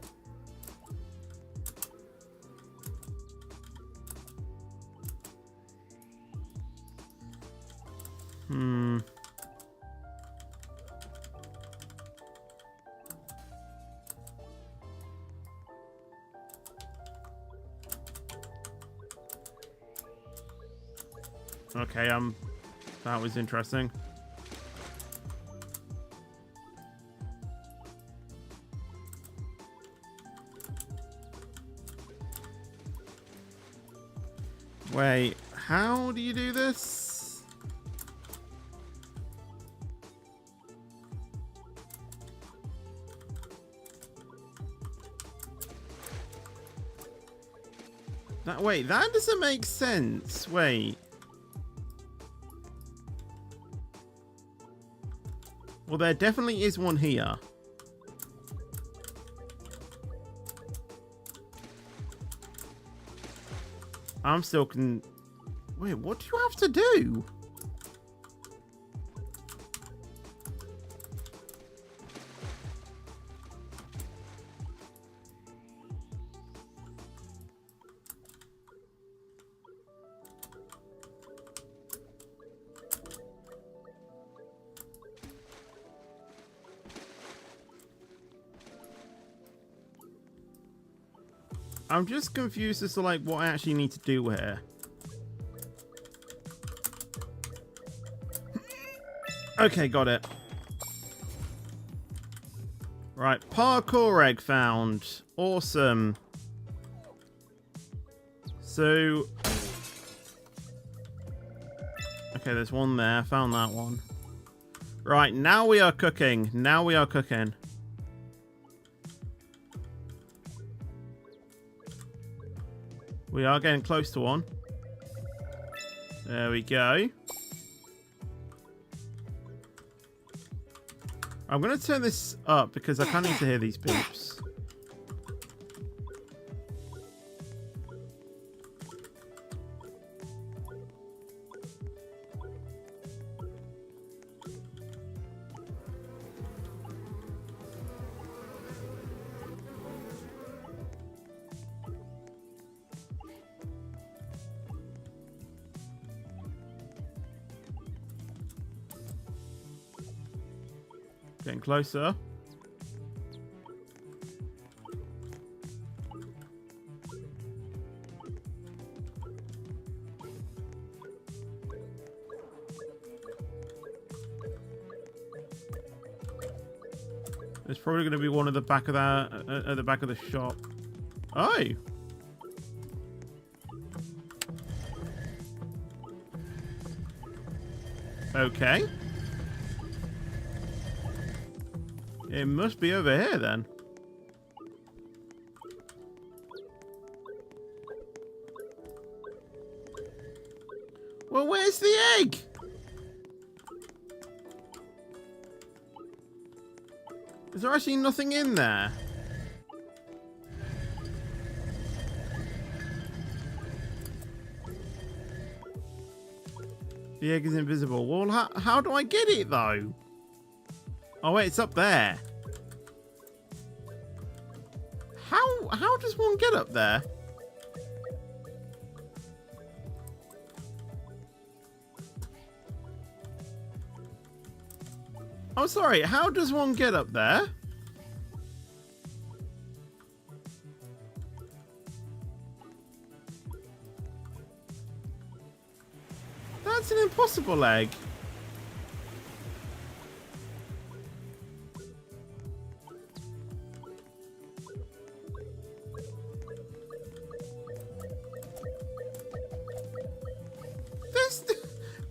Okay, that was interesting. Wait, how do you do this? Wait, that doesn't make sense. Wait. Well, there definitely is one here. I'm still Wait, what do you have to do? I'm just confused as to like what I actually need to do here. Okay, got it. Right, parkour egg found. Awesome. So... Okay, there's one there. Found that one. Right, now we are cooking. Now we are cooking. We are getting close to one. There we go. I'm going to turn this up because I kind of need to hear these beeps. Getting closer. There's probably going to be one at the back of that, at the back of the shop. Oh. Okay. It must be over here then. Well, where's the egg? Is there actually nothing in there? The egg is invisible. Well, how do I get it though? Oh wait, it's up there. How does one get up there? I'm sorry, how does one get up there? That's an impossible egg.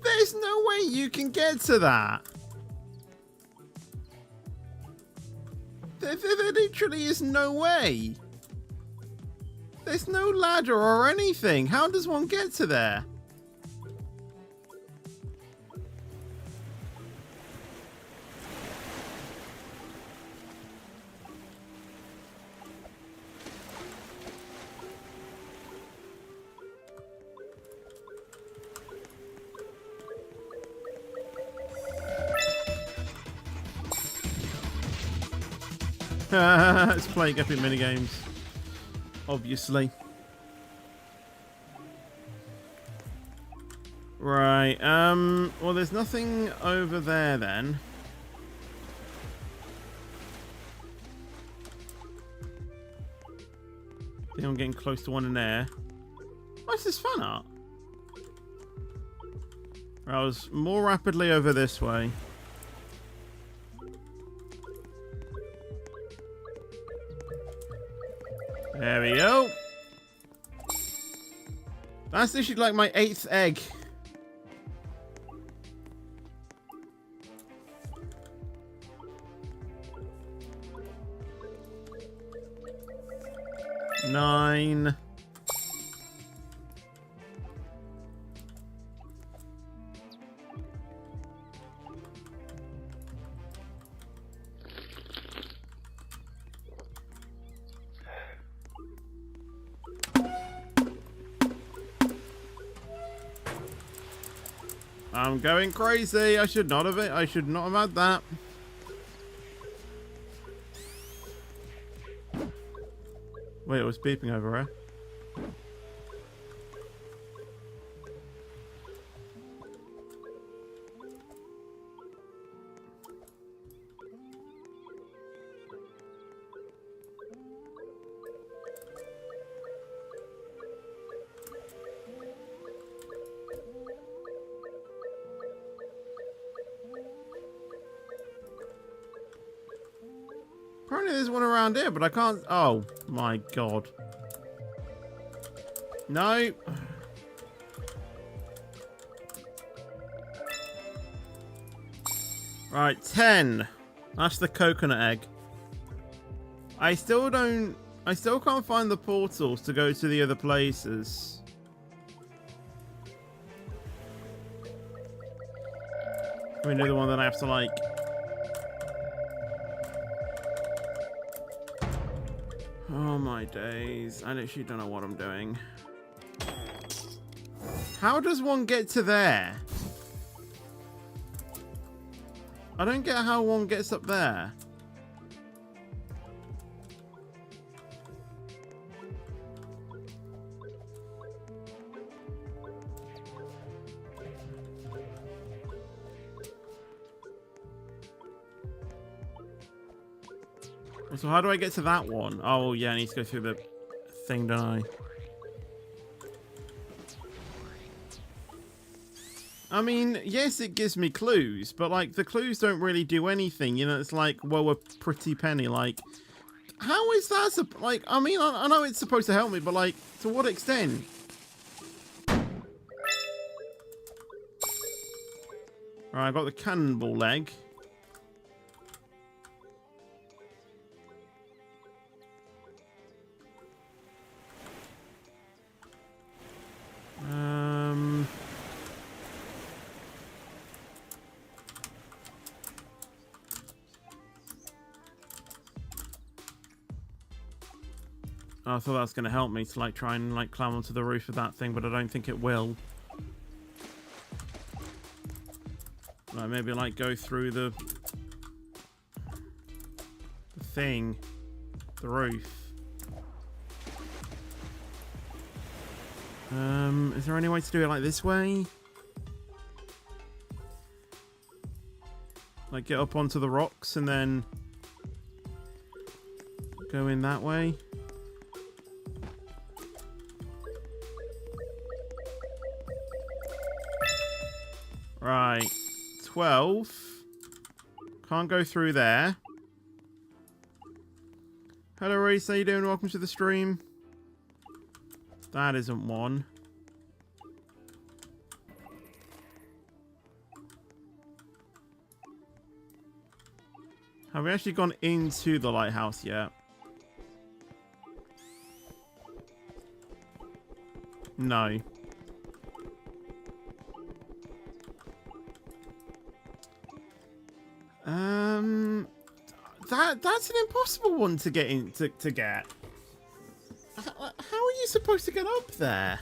There's no way you can get to that. There literally is no way. There's no ladder or anything. How does one get to there? It's playing epic minigames. Obviously. Right, well there's nothing over there then. I think I'm getting close to one in there. What's this fan art? I was more rapidly over this way. There we go. That's literally like my 8th egg. Nine. I'm going crazy. I should not have it. I should not have had that. Wait, it was beeping over here. Apparently there's one around here, but I can't... Oh, my God. No. Right, 10. That's the coconut egg. I still can't find the portals to go to the other places. I mean, the one that I have to, like... Oh my days. I literally don't know what I'm doing. How does one get to there? I don't get how one gets up there. So how do I get to that one? Oh yeah, I need to go through the thing, don't I? I mean, yes, it gives me clues, but like the clues don't really do anything. You know, it's like, well, a pretty penny. Like, how is that? Like, I mean, I know it's supposed to help me, but like, to what extent? Alright, I got the cannonball leg. I thought that was going to help me to like try and like climb onto the roof of that thing, but I don't think it will. Right, maybe like go through the thing, the roof. Is there any way to do it like this way? Like get up onto the rocks and then go in that way? Right, 12. Can't go through there. Hello, Reese. How you doing? Welcome to the stream. That isn't one. Have we actually gone into the lighthouse yet? No. That's an impossible one to get in to get. How are you supposed to get up there?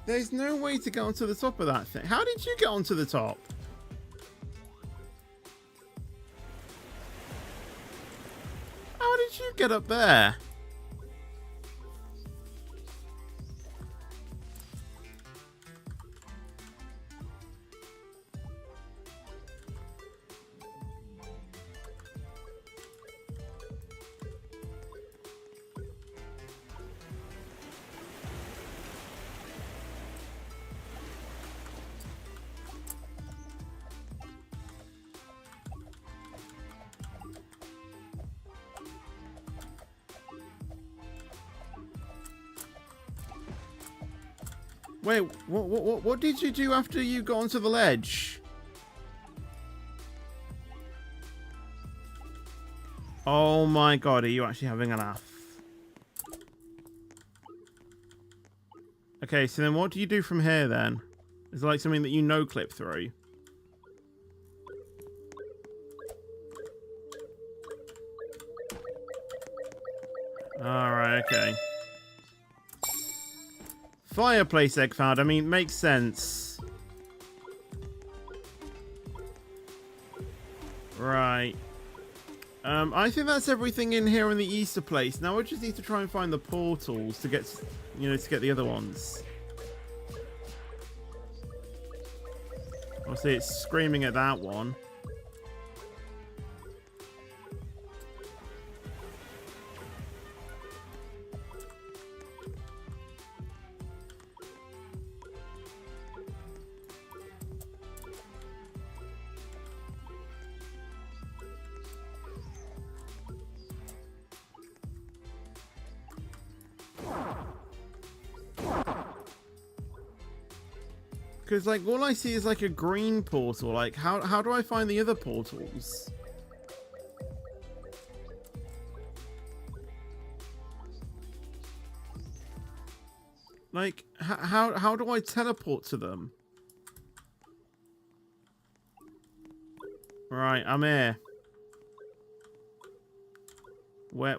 There's no way to get onto the top of that thing. How did you get onto the top? How did you get up there? Wait, what did you do after you got onto the ledge? Oh my god, are you actually having a laugh? Okay, so then what do you do from here then? Is it like something that you no-clip through? Alright, okay. Fireplace egg found. I mean, makes sense. Right. I think that's everything in here in the Easter place. Now I just need to try and find the portals to get, you know, to get the other ones. Obviously, it's screaming at that one. Because, like, all I see is, like, a green portal. Like, how do I find the other portals? Like, how do I teleport to them? Right, I'm here. Where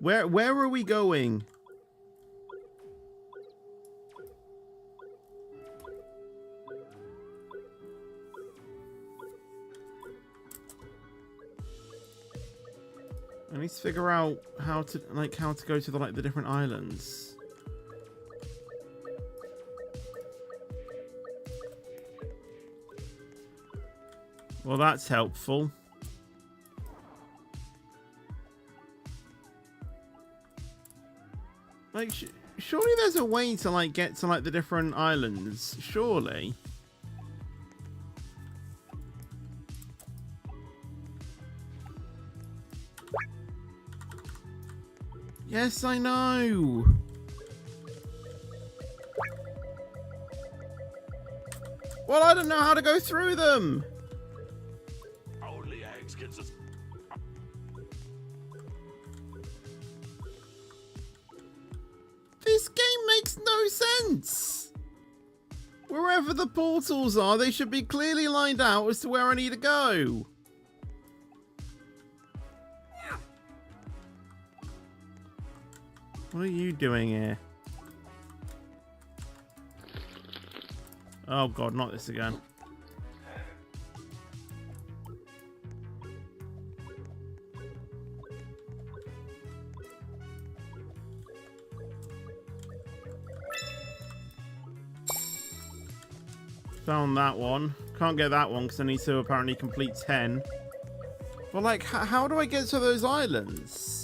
are we going? I need to figure out how to go to the different islands. Well, that's helpful. Like, surely there's a way to like get to like the different islands. Surely. Yes, I know. Well, I don't know how to go through them. Only eggs can This game makes no sense. Wherever the portals are, they should be clearly lined out as to where I need to go. What are you doing here? Oh god, not this again. Found that one. Can't get that one because I need to apparently complete 10. But like, how do I get to those islands?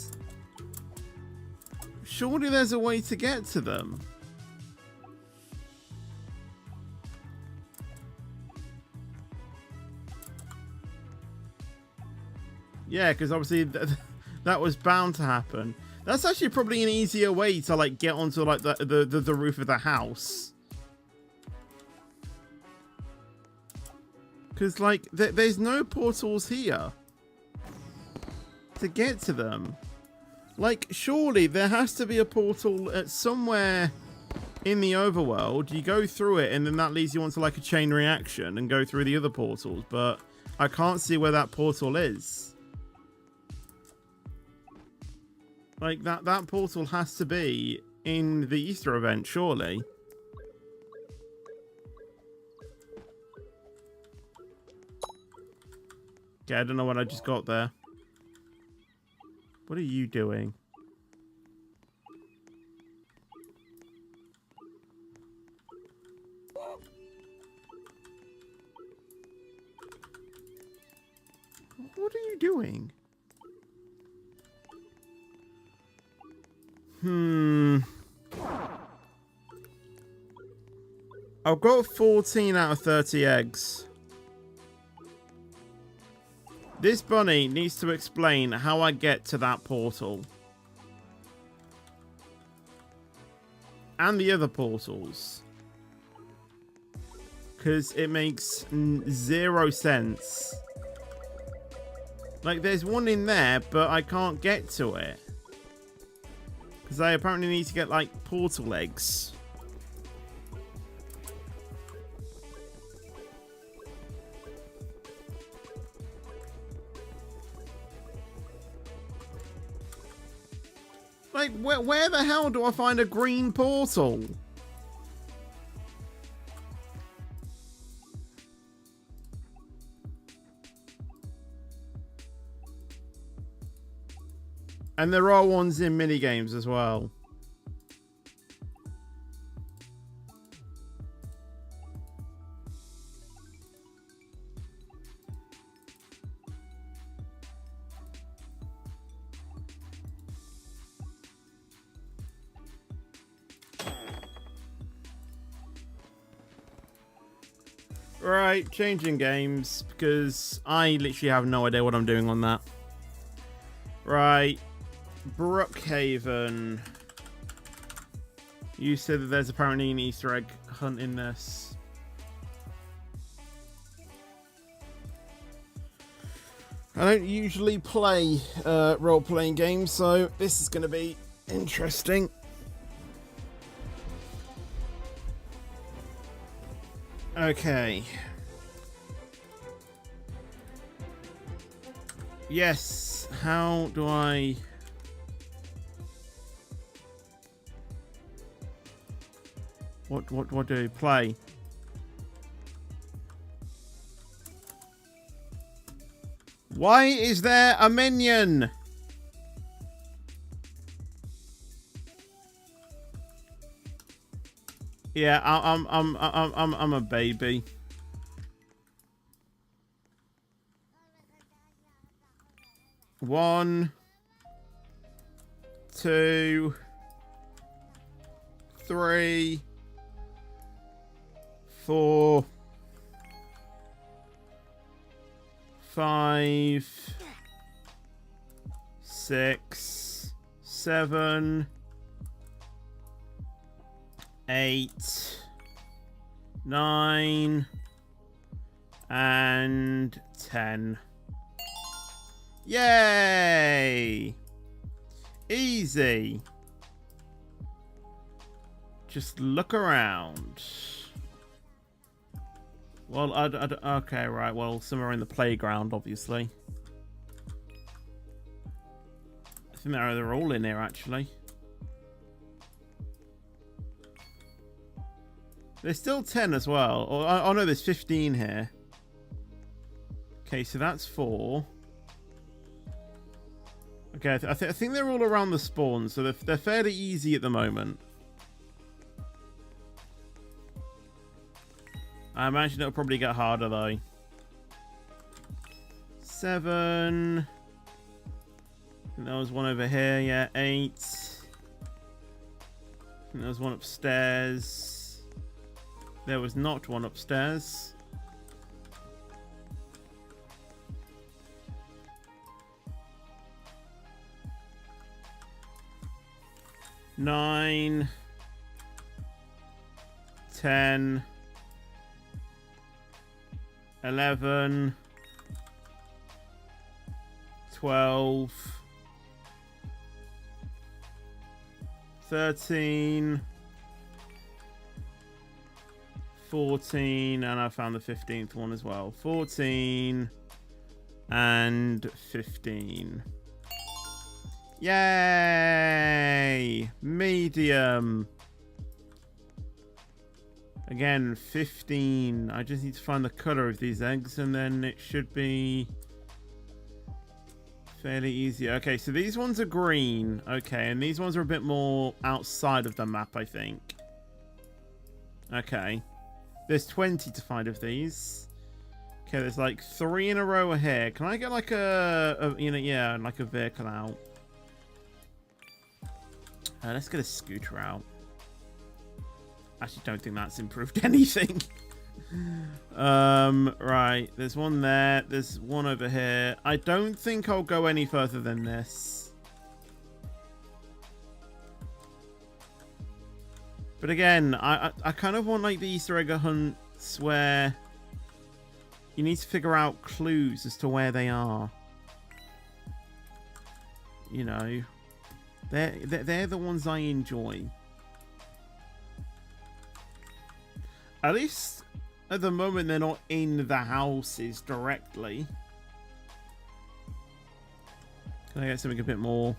Surely there's a way to get to them. Yeah, because obviously that was bound to happen. That's actually probably an easier way to like get onto like the roof of the house. Because like there's no portals here to get to them. Like, surely there has to be a portal at somewhere in the overworld. You go through it and then that leads you onto like a chain reaction and go through the other portals. But I can't see where that portal is. Like, that portal has to be in the Easter event, surely. Okay, I don't know what I just got there. What are you doing? What are you doing? I've got 14 out of 30 eggs. This bunny needs to explain how I get to that portal. And the other portals. Because it makes 0 sense. Like, there's one in there, but I can't get to it. Because I apparently need to get, like, portal eggs. Like, where the hell do I find a green portal? And there are ones in minigames as well. Right, changing games, because I literally have no idea what I'm doing on that. Right, Brookhaven. You said that there's apparently an Easter egg hunt in this. I don't usually play role-playing games, so this is going to be interesting. Okay. Yes, how do I... What do I play? Why is there a minion? Yeah, I'm a baby. One, two, three, 4, 5, 6, 7, 8, 9, and 10. Yay! Easy. Just look around. Well, okay, right. Well, somewhere in the playground, obviously. I think they're all in here, actually. There's still 10 as well. Oh, no, there's 15 here. Okay, so that's 4. Okay, I think they're all around the spawn, so they're fairly easy at the moment. I imagine it'll probably get harder though. 7. I think there was one over here. Yeah, 8. I think there was one upstairs. There was not one upstairs. Nine. 10. 11, 12, 13, 14, and I found the 15th one as well. 14 and 15. Yay! Medium. Again, 15. I just need to find the color of these eggs and then it should be fairly easy. Okay, so these ones are green. Okay, and these ones are a bit more outside of the map, I think. Okay. There's 20 to find of these. Okay, there's like 3 in a row here. Can I get like a yeah, like a vehicle out? Let's get a scooter out. Actually, don't think that's improved anything. Right. There's one there. There's one over here. I don't think I'll go any further than this. But again, I kind of want like the Easter egg hunts where you need to figure out clues as to where they are. You know, they're the ones I enjoy. At least at the moment, they're not in the houses directly. Can I get something a bit more...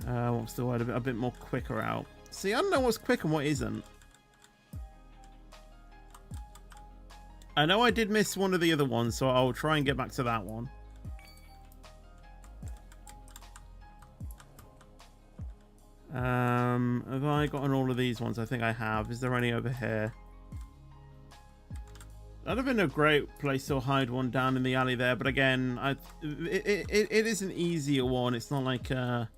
what's the word? A bit more quicker out. See, I don't know what's quick and what isn't. I know I did miss one of the other ones, so I'll try and get back to that one. Have I gotten all of these ones? I think I have. Is there any over here? That'd have been a great place to hide one down in the alley there, but again, it is an easier one. It's not like a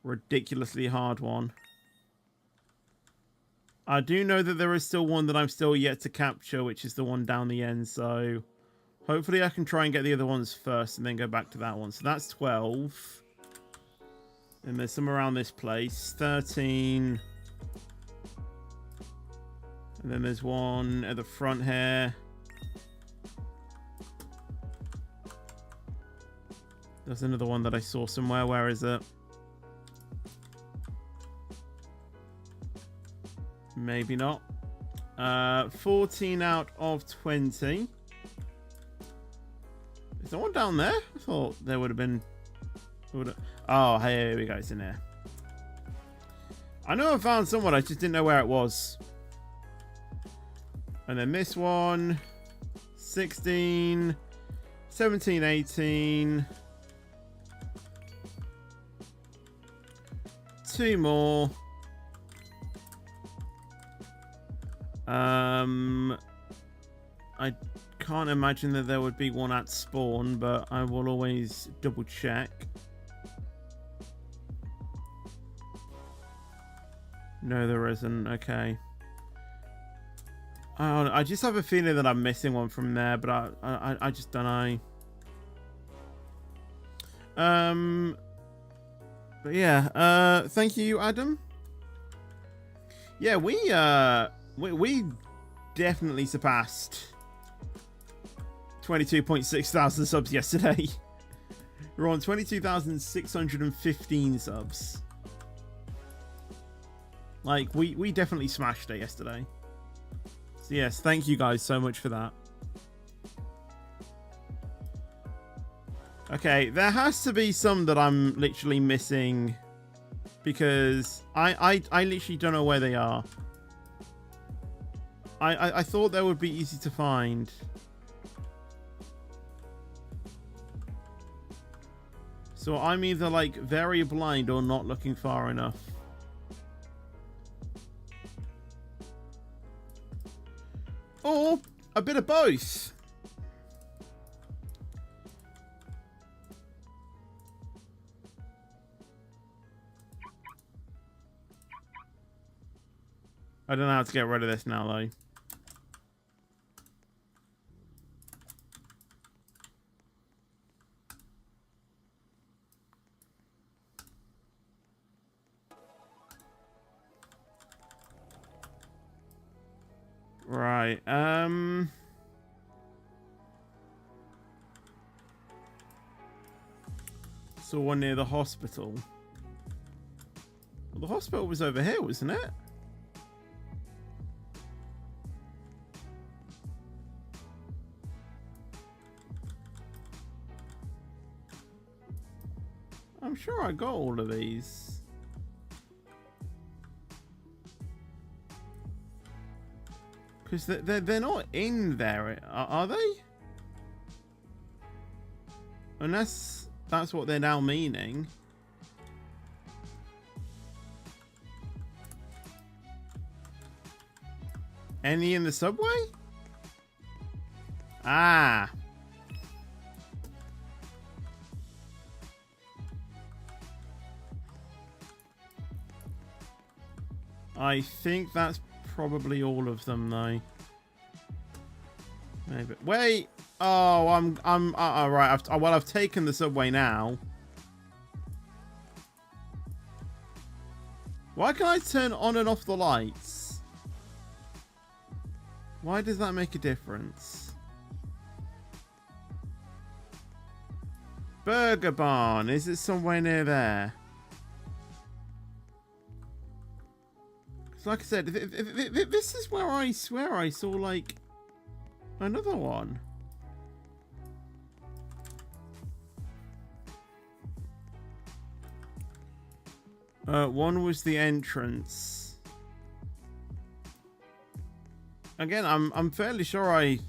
ridiculously hard one. I do know that there is still one that I'm still yet to capture, which is the one down the end, so hopefully I can try and get the other ones first and then go back to that one. So that's 12. And there's some around this place. 13. And then there's one at the front here. There's another one that I saw somewhere. Where is it? Maybe not. 14 out of 20. Is there one down there? I thought there would have been... Oh, hey, here we go. It's in there. I know I found someone. I just didn't know where it was. And then this one. 16. 17, 18. 2 more. I can't imagine that there would be one at spawn, but I will always double check. No, there isn't. Okay. I just have a feeling that I'm missing one from there, but I just don't know. But yeah. Thank you, Adam. Yeah, we definitely surpassed 22.6 thousand subs yesterday. We're on 22,615 subs. Like, we definitely smashed it yesterday. So yes, thank you guys so much for that. Okay, there has to be some that I'm literally missing, because I literally don't know where they are. I thought they would be easy to find. So I'm either like very blind or not looking far enough. Or a bit of both. I don't know how to get rid of this now, though. Right, so one near the hospital. Well, the hospital was over here, wasn't it? I'm sure I got all of these. Because they're not in there, are they? Unless that's what they're now meaning. Any in the subway? Ah. I think that's probably all of them, though. Maybe. Wait. Oh, I'm right. I've taken the subway now. Why can I turn on and off the lights? Why does that make a difference? Burger Barn. Is it somewhere near there? Like I said, this is where I swear I saw, like, another one. One was the entrance. Again, I'm fairly sure I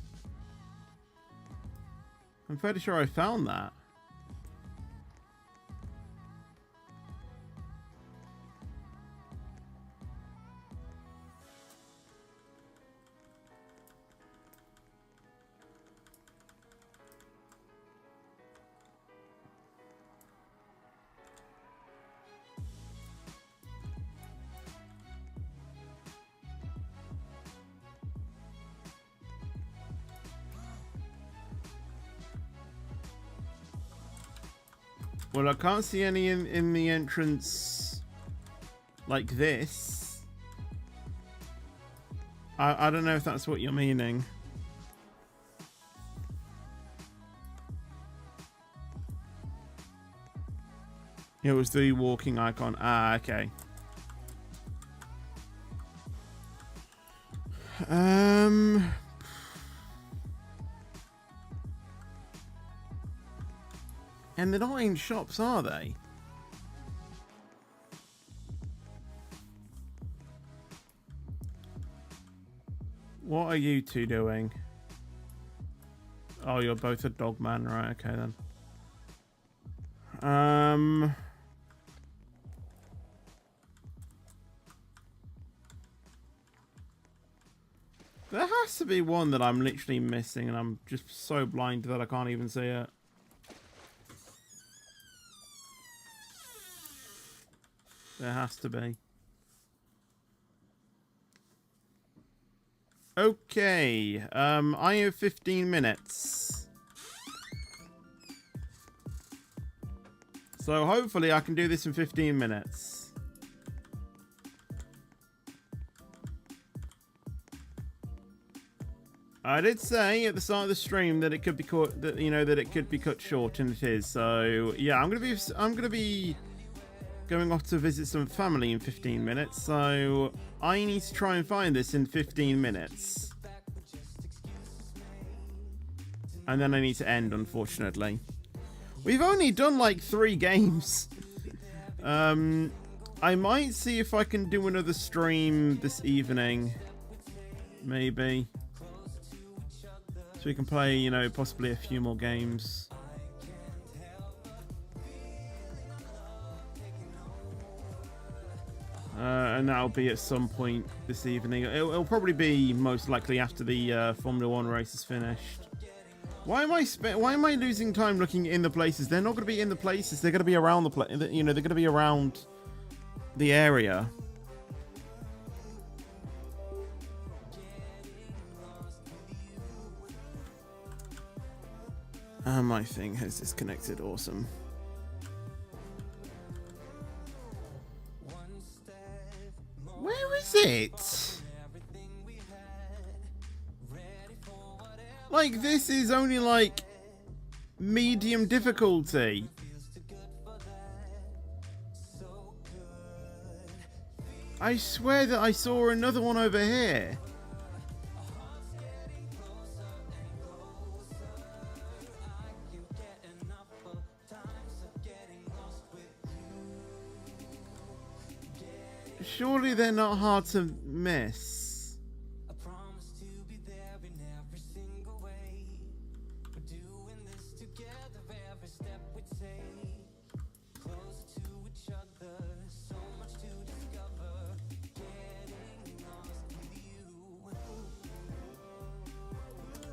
found that. Well, I can't see any in the entrance like this. I don't know if that's what you're meaning. It was the walking icon. Ah, okay. And they're not in shops, are they? What are you two doing? Oh, you're both a dog man, right? Okay then. There has to be one that I'm literally missing, and I'm just so blind that I can't even see it. There has to be. Okay, I have 15 minutes. So hopefully I can do this in 15 minutes. I did say at the start of the stream that it could be cut, that that it could be cut short, and it is. So yeah, I'm gonna be going off to visit some family in 15 minutes. So I need to try and find this in 15 minutes, and then I need to end, unfortunately. We've only done like 3 games. I might see if I can do another stream this evening, maybe. So we can play, possibly a few more games. And that'll be at some point this evening. It'll probably be most likely after the Formula 1 race is finished. Why am I losing time looking in the places? They're not going to be in the places. They're going to be around the they're going to be around the area. My thing has disconnected. Awesome. Where is it? Like, this is only like medium difficulty. I swear that I saw another one over here. Surely they're not hard to miss.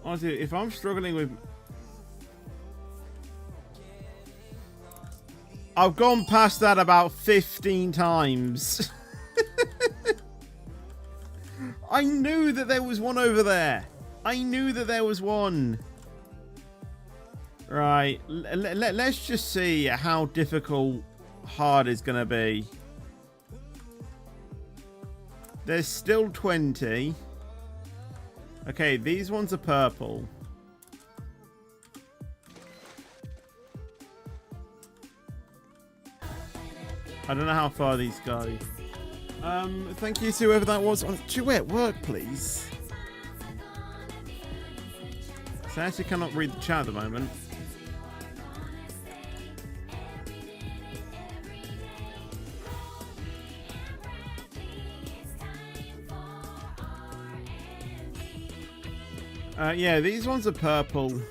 Honestly, if I'm struggling with... I've gone past that about 15 times. I knew that there was one over there. I knew that there was one. Right. Let's just see how difficult hard is going to be. There's still 20. Okay, these ones are purple. I don't know how far these go. Thank you to whoever that was. Do you at work, please? So I actually cannot read the chat at the moment. Yeah, these ones are purple.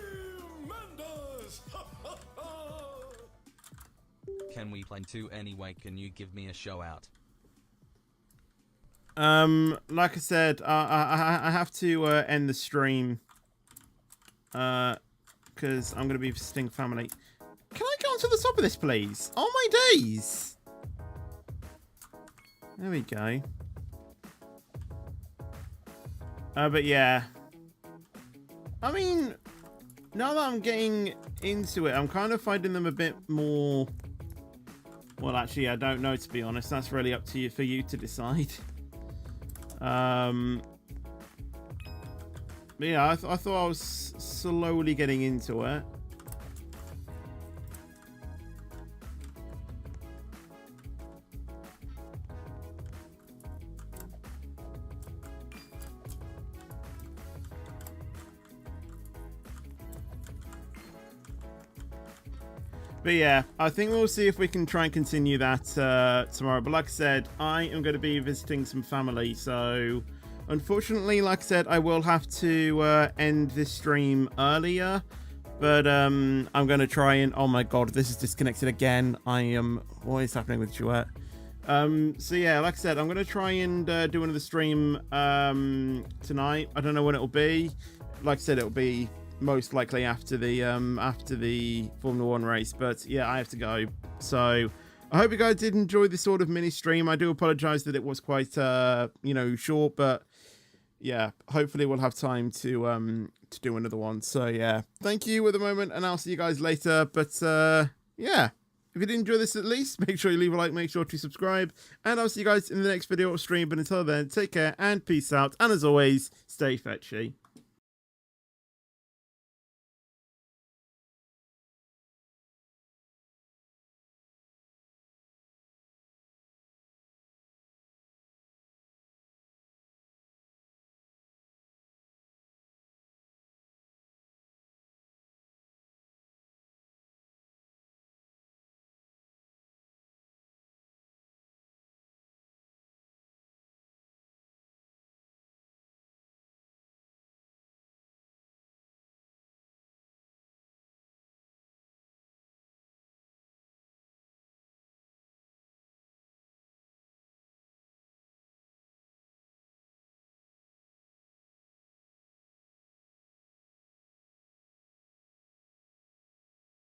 Can we play 2 anyway? Can you give me a show out? Like I said, I have to end the stream because I'm going to be visiting family. Can I get onto the top of this, please? Oh my days! There we go. But yeah. I mean, now that I'm getting into it, I'm kind of finding them a bit more Well, actually, I don't know, to be honest. That's really up to you, for you to decide. But yeah, I thought I was slowly getting into it. But yeah, I think we'll see if we can try and continue that tomorrow. But like I said, I am going to be visiting some family. So unfortunately, like I said, I will have to end this stream earlier. But I'm going to try and... Oh my god, this is disconnected again. What is happening with Duet? So yeah, like I said, I'm going to try and do another stream tonight. I don't know when it'll be. Like I said, it'll be... most likely after the Formula 1 race, but yeah, I have to go. So I hope you guys did enjoy this sort of mini stream. I do apologize that it was quite short, but yeah, hopefully we'll have time to do another one. So yeah, thank you at the moment, and I'll see you guys later. But yeah, if you did enjoy this, at least make sure you leave a like, make sure to subscribe, and I'll see you guys in the next video or stream. But until then, take care and peace out, and as always, stay fetchy.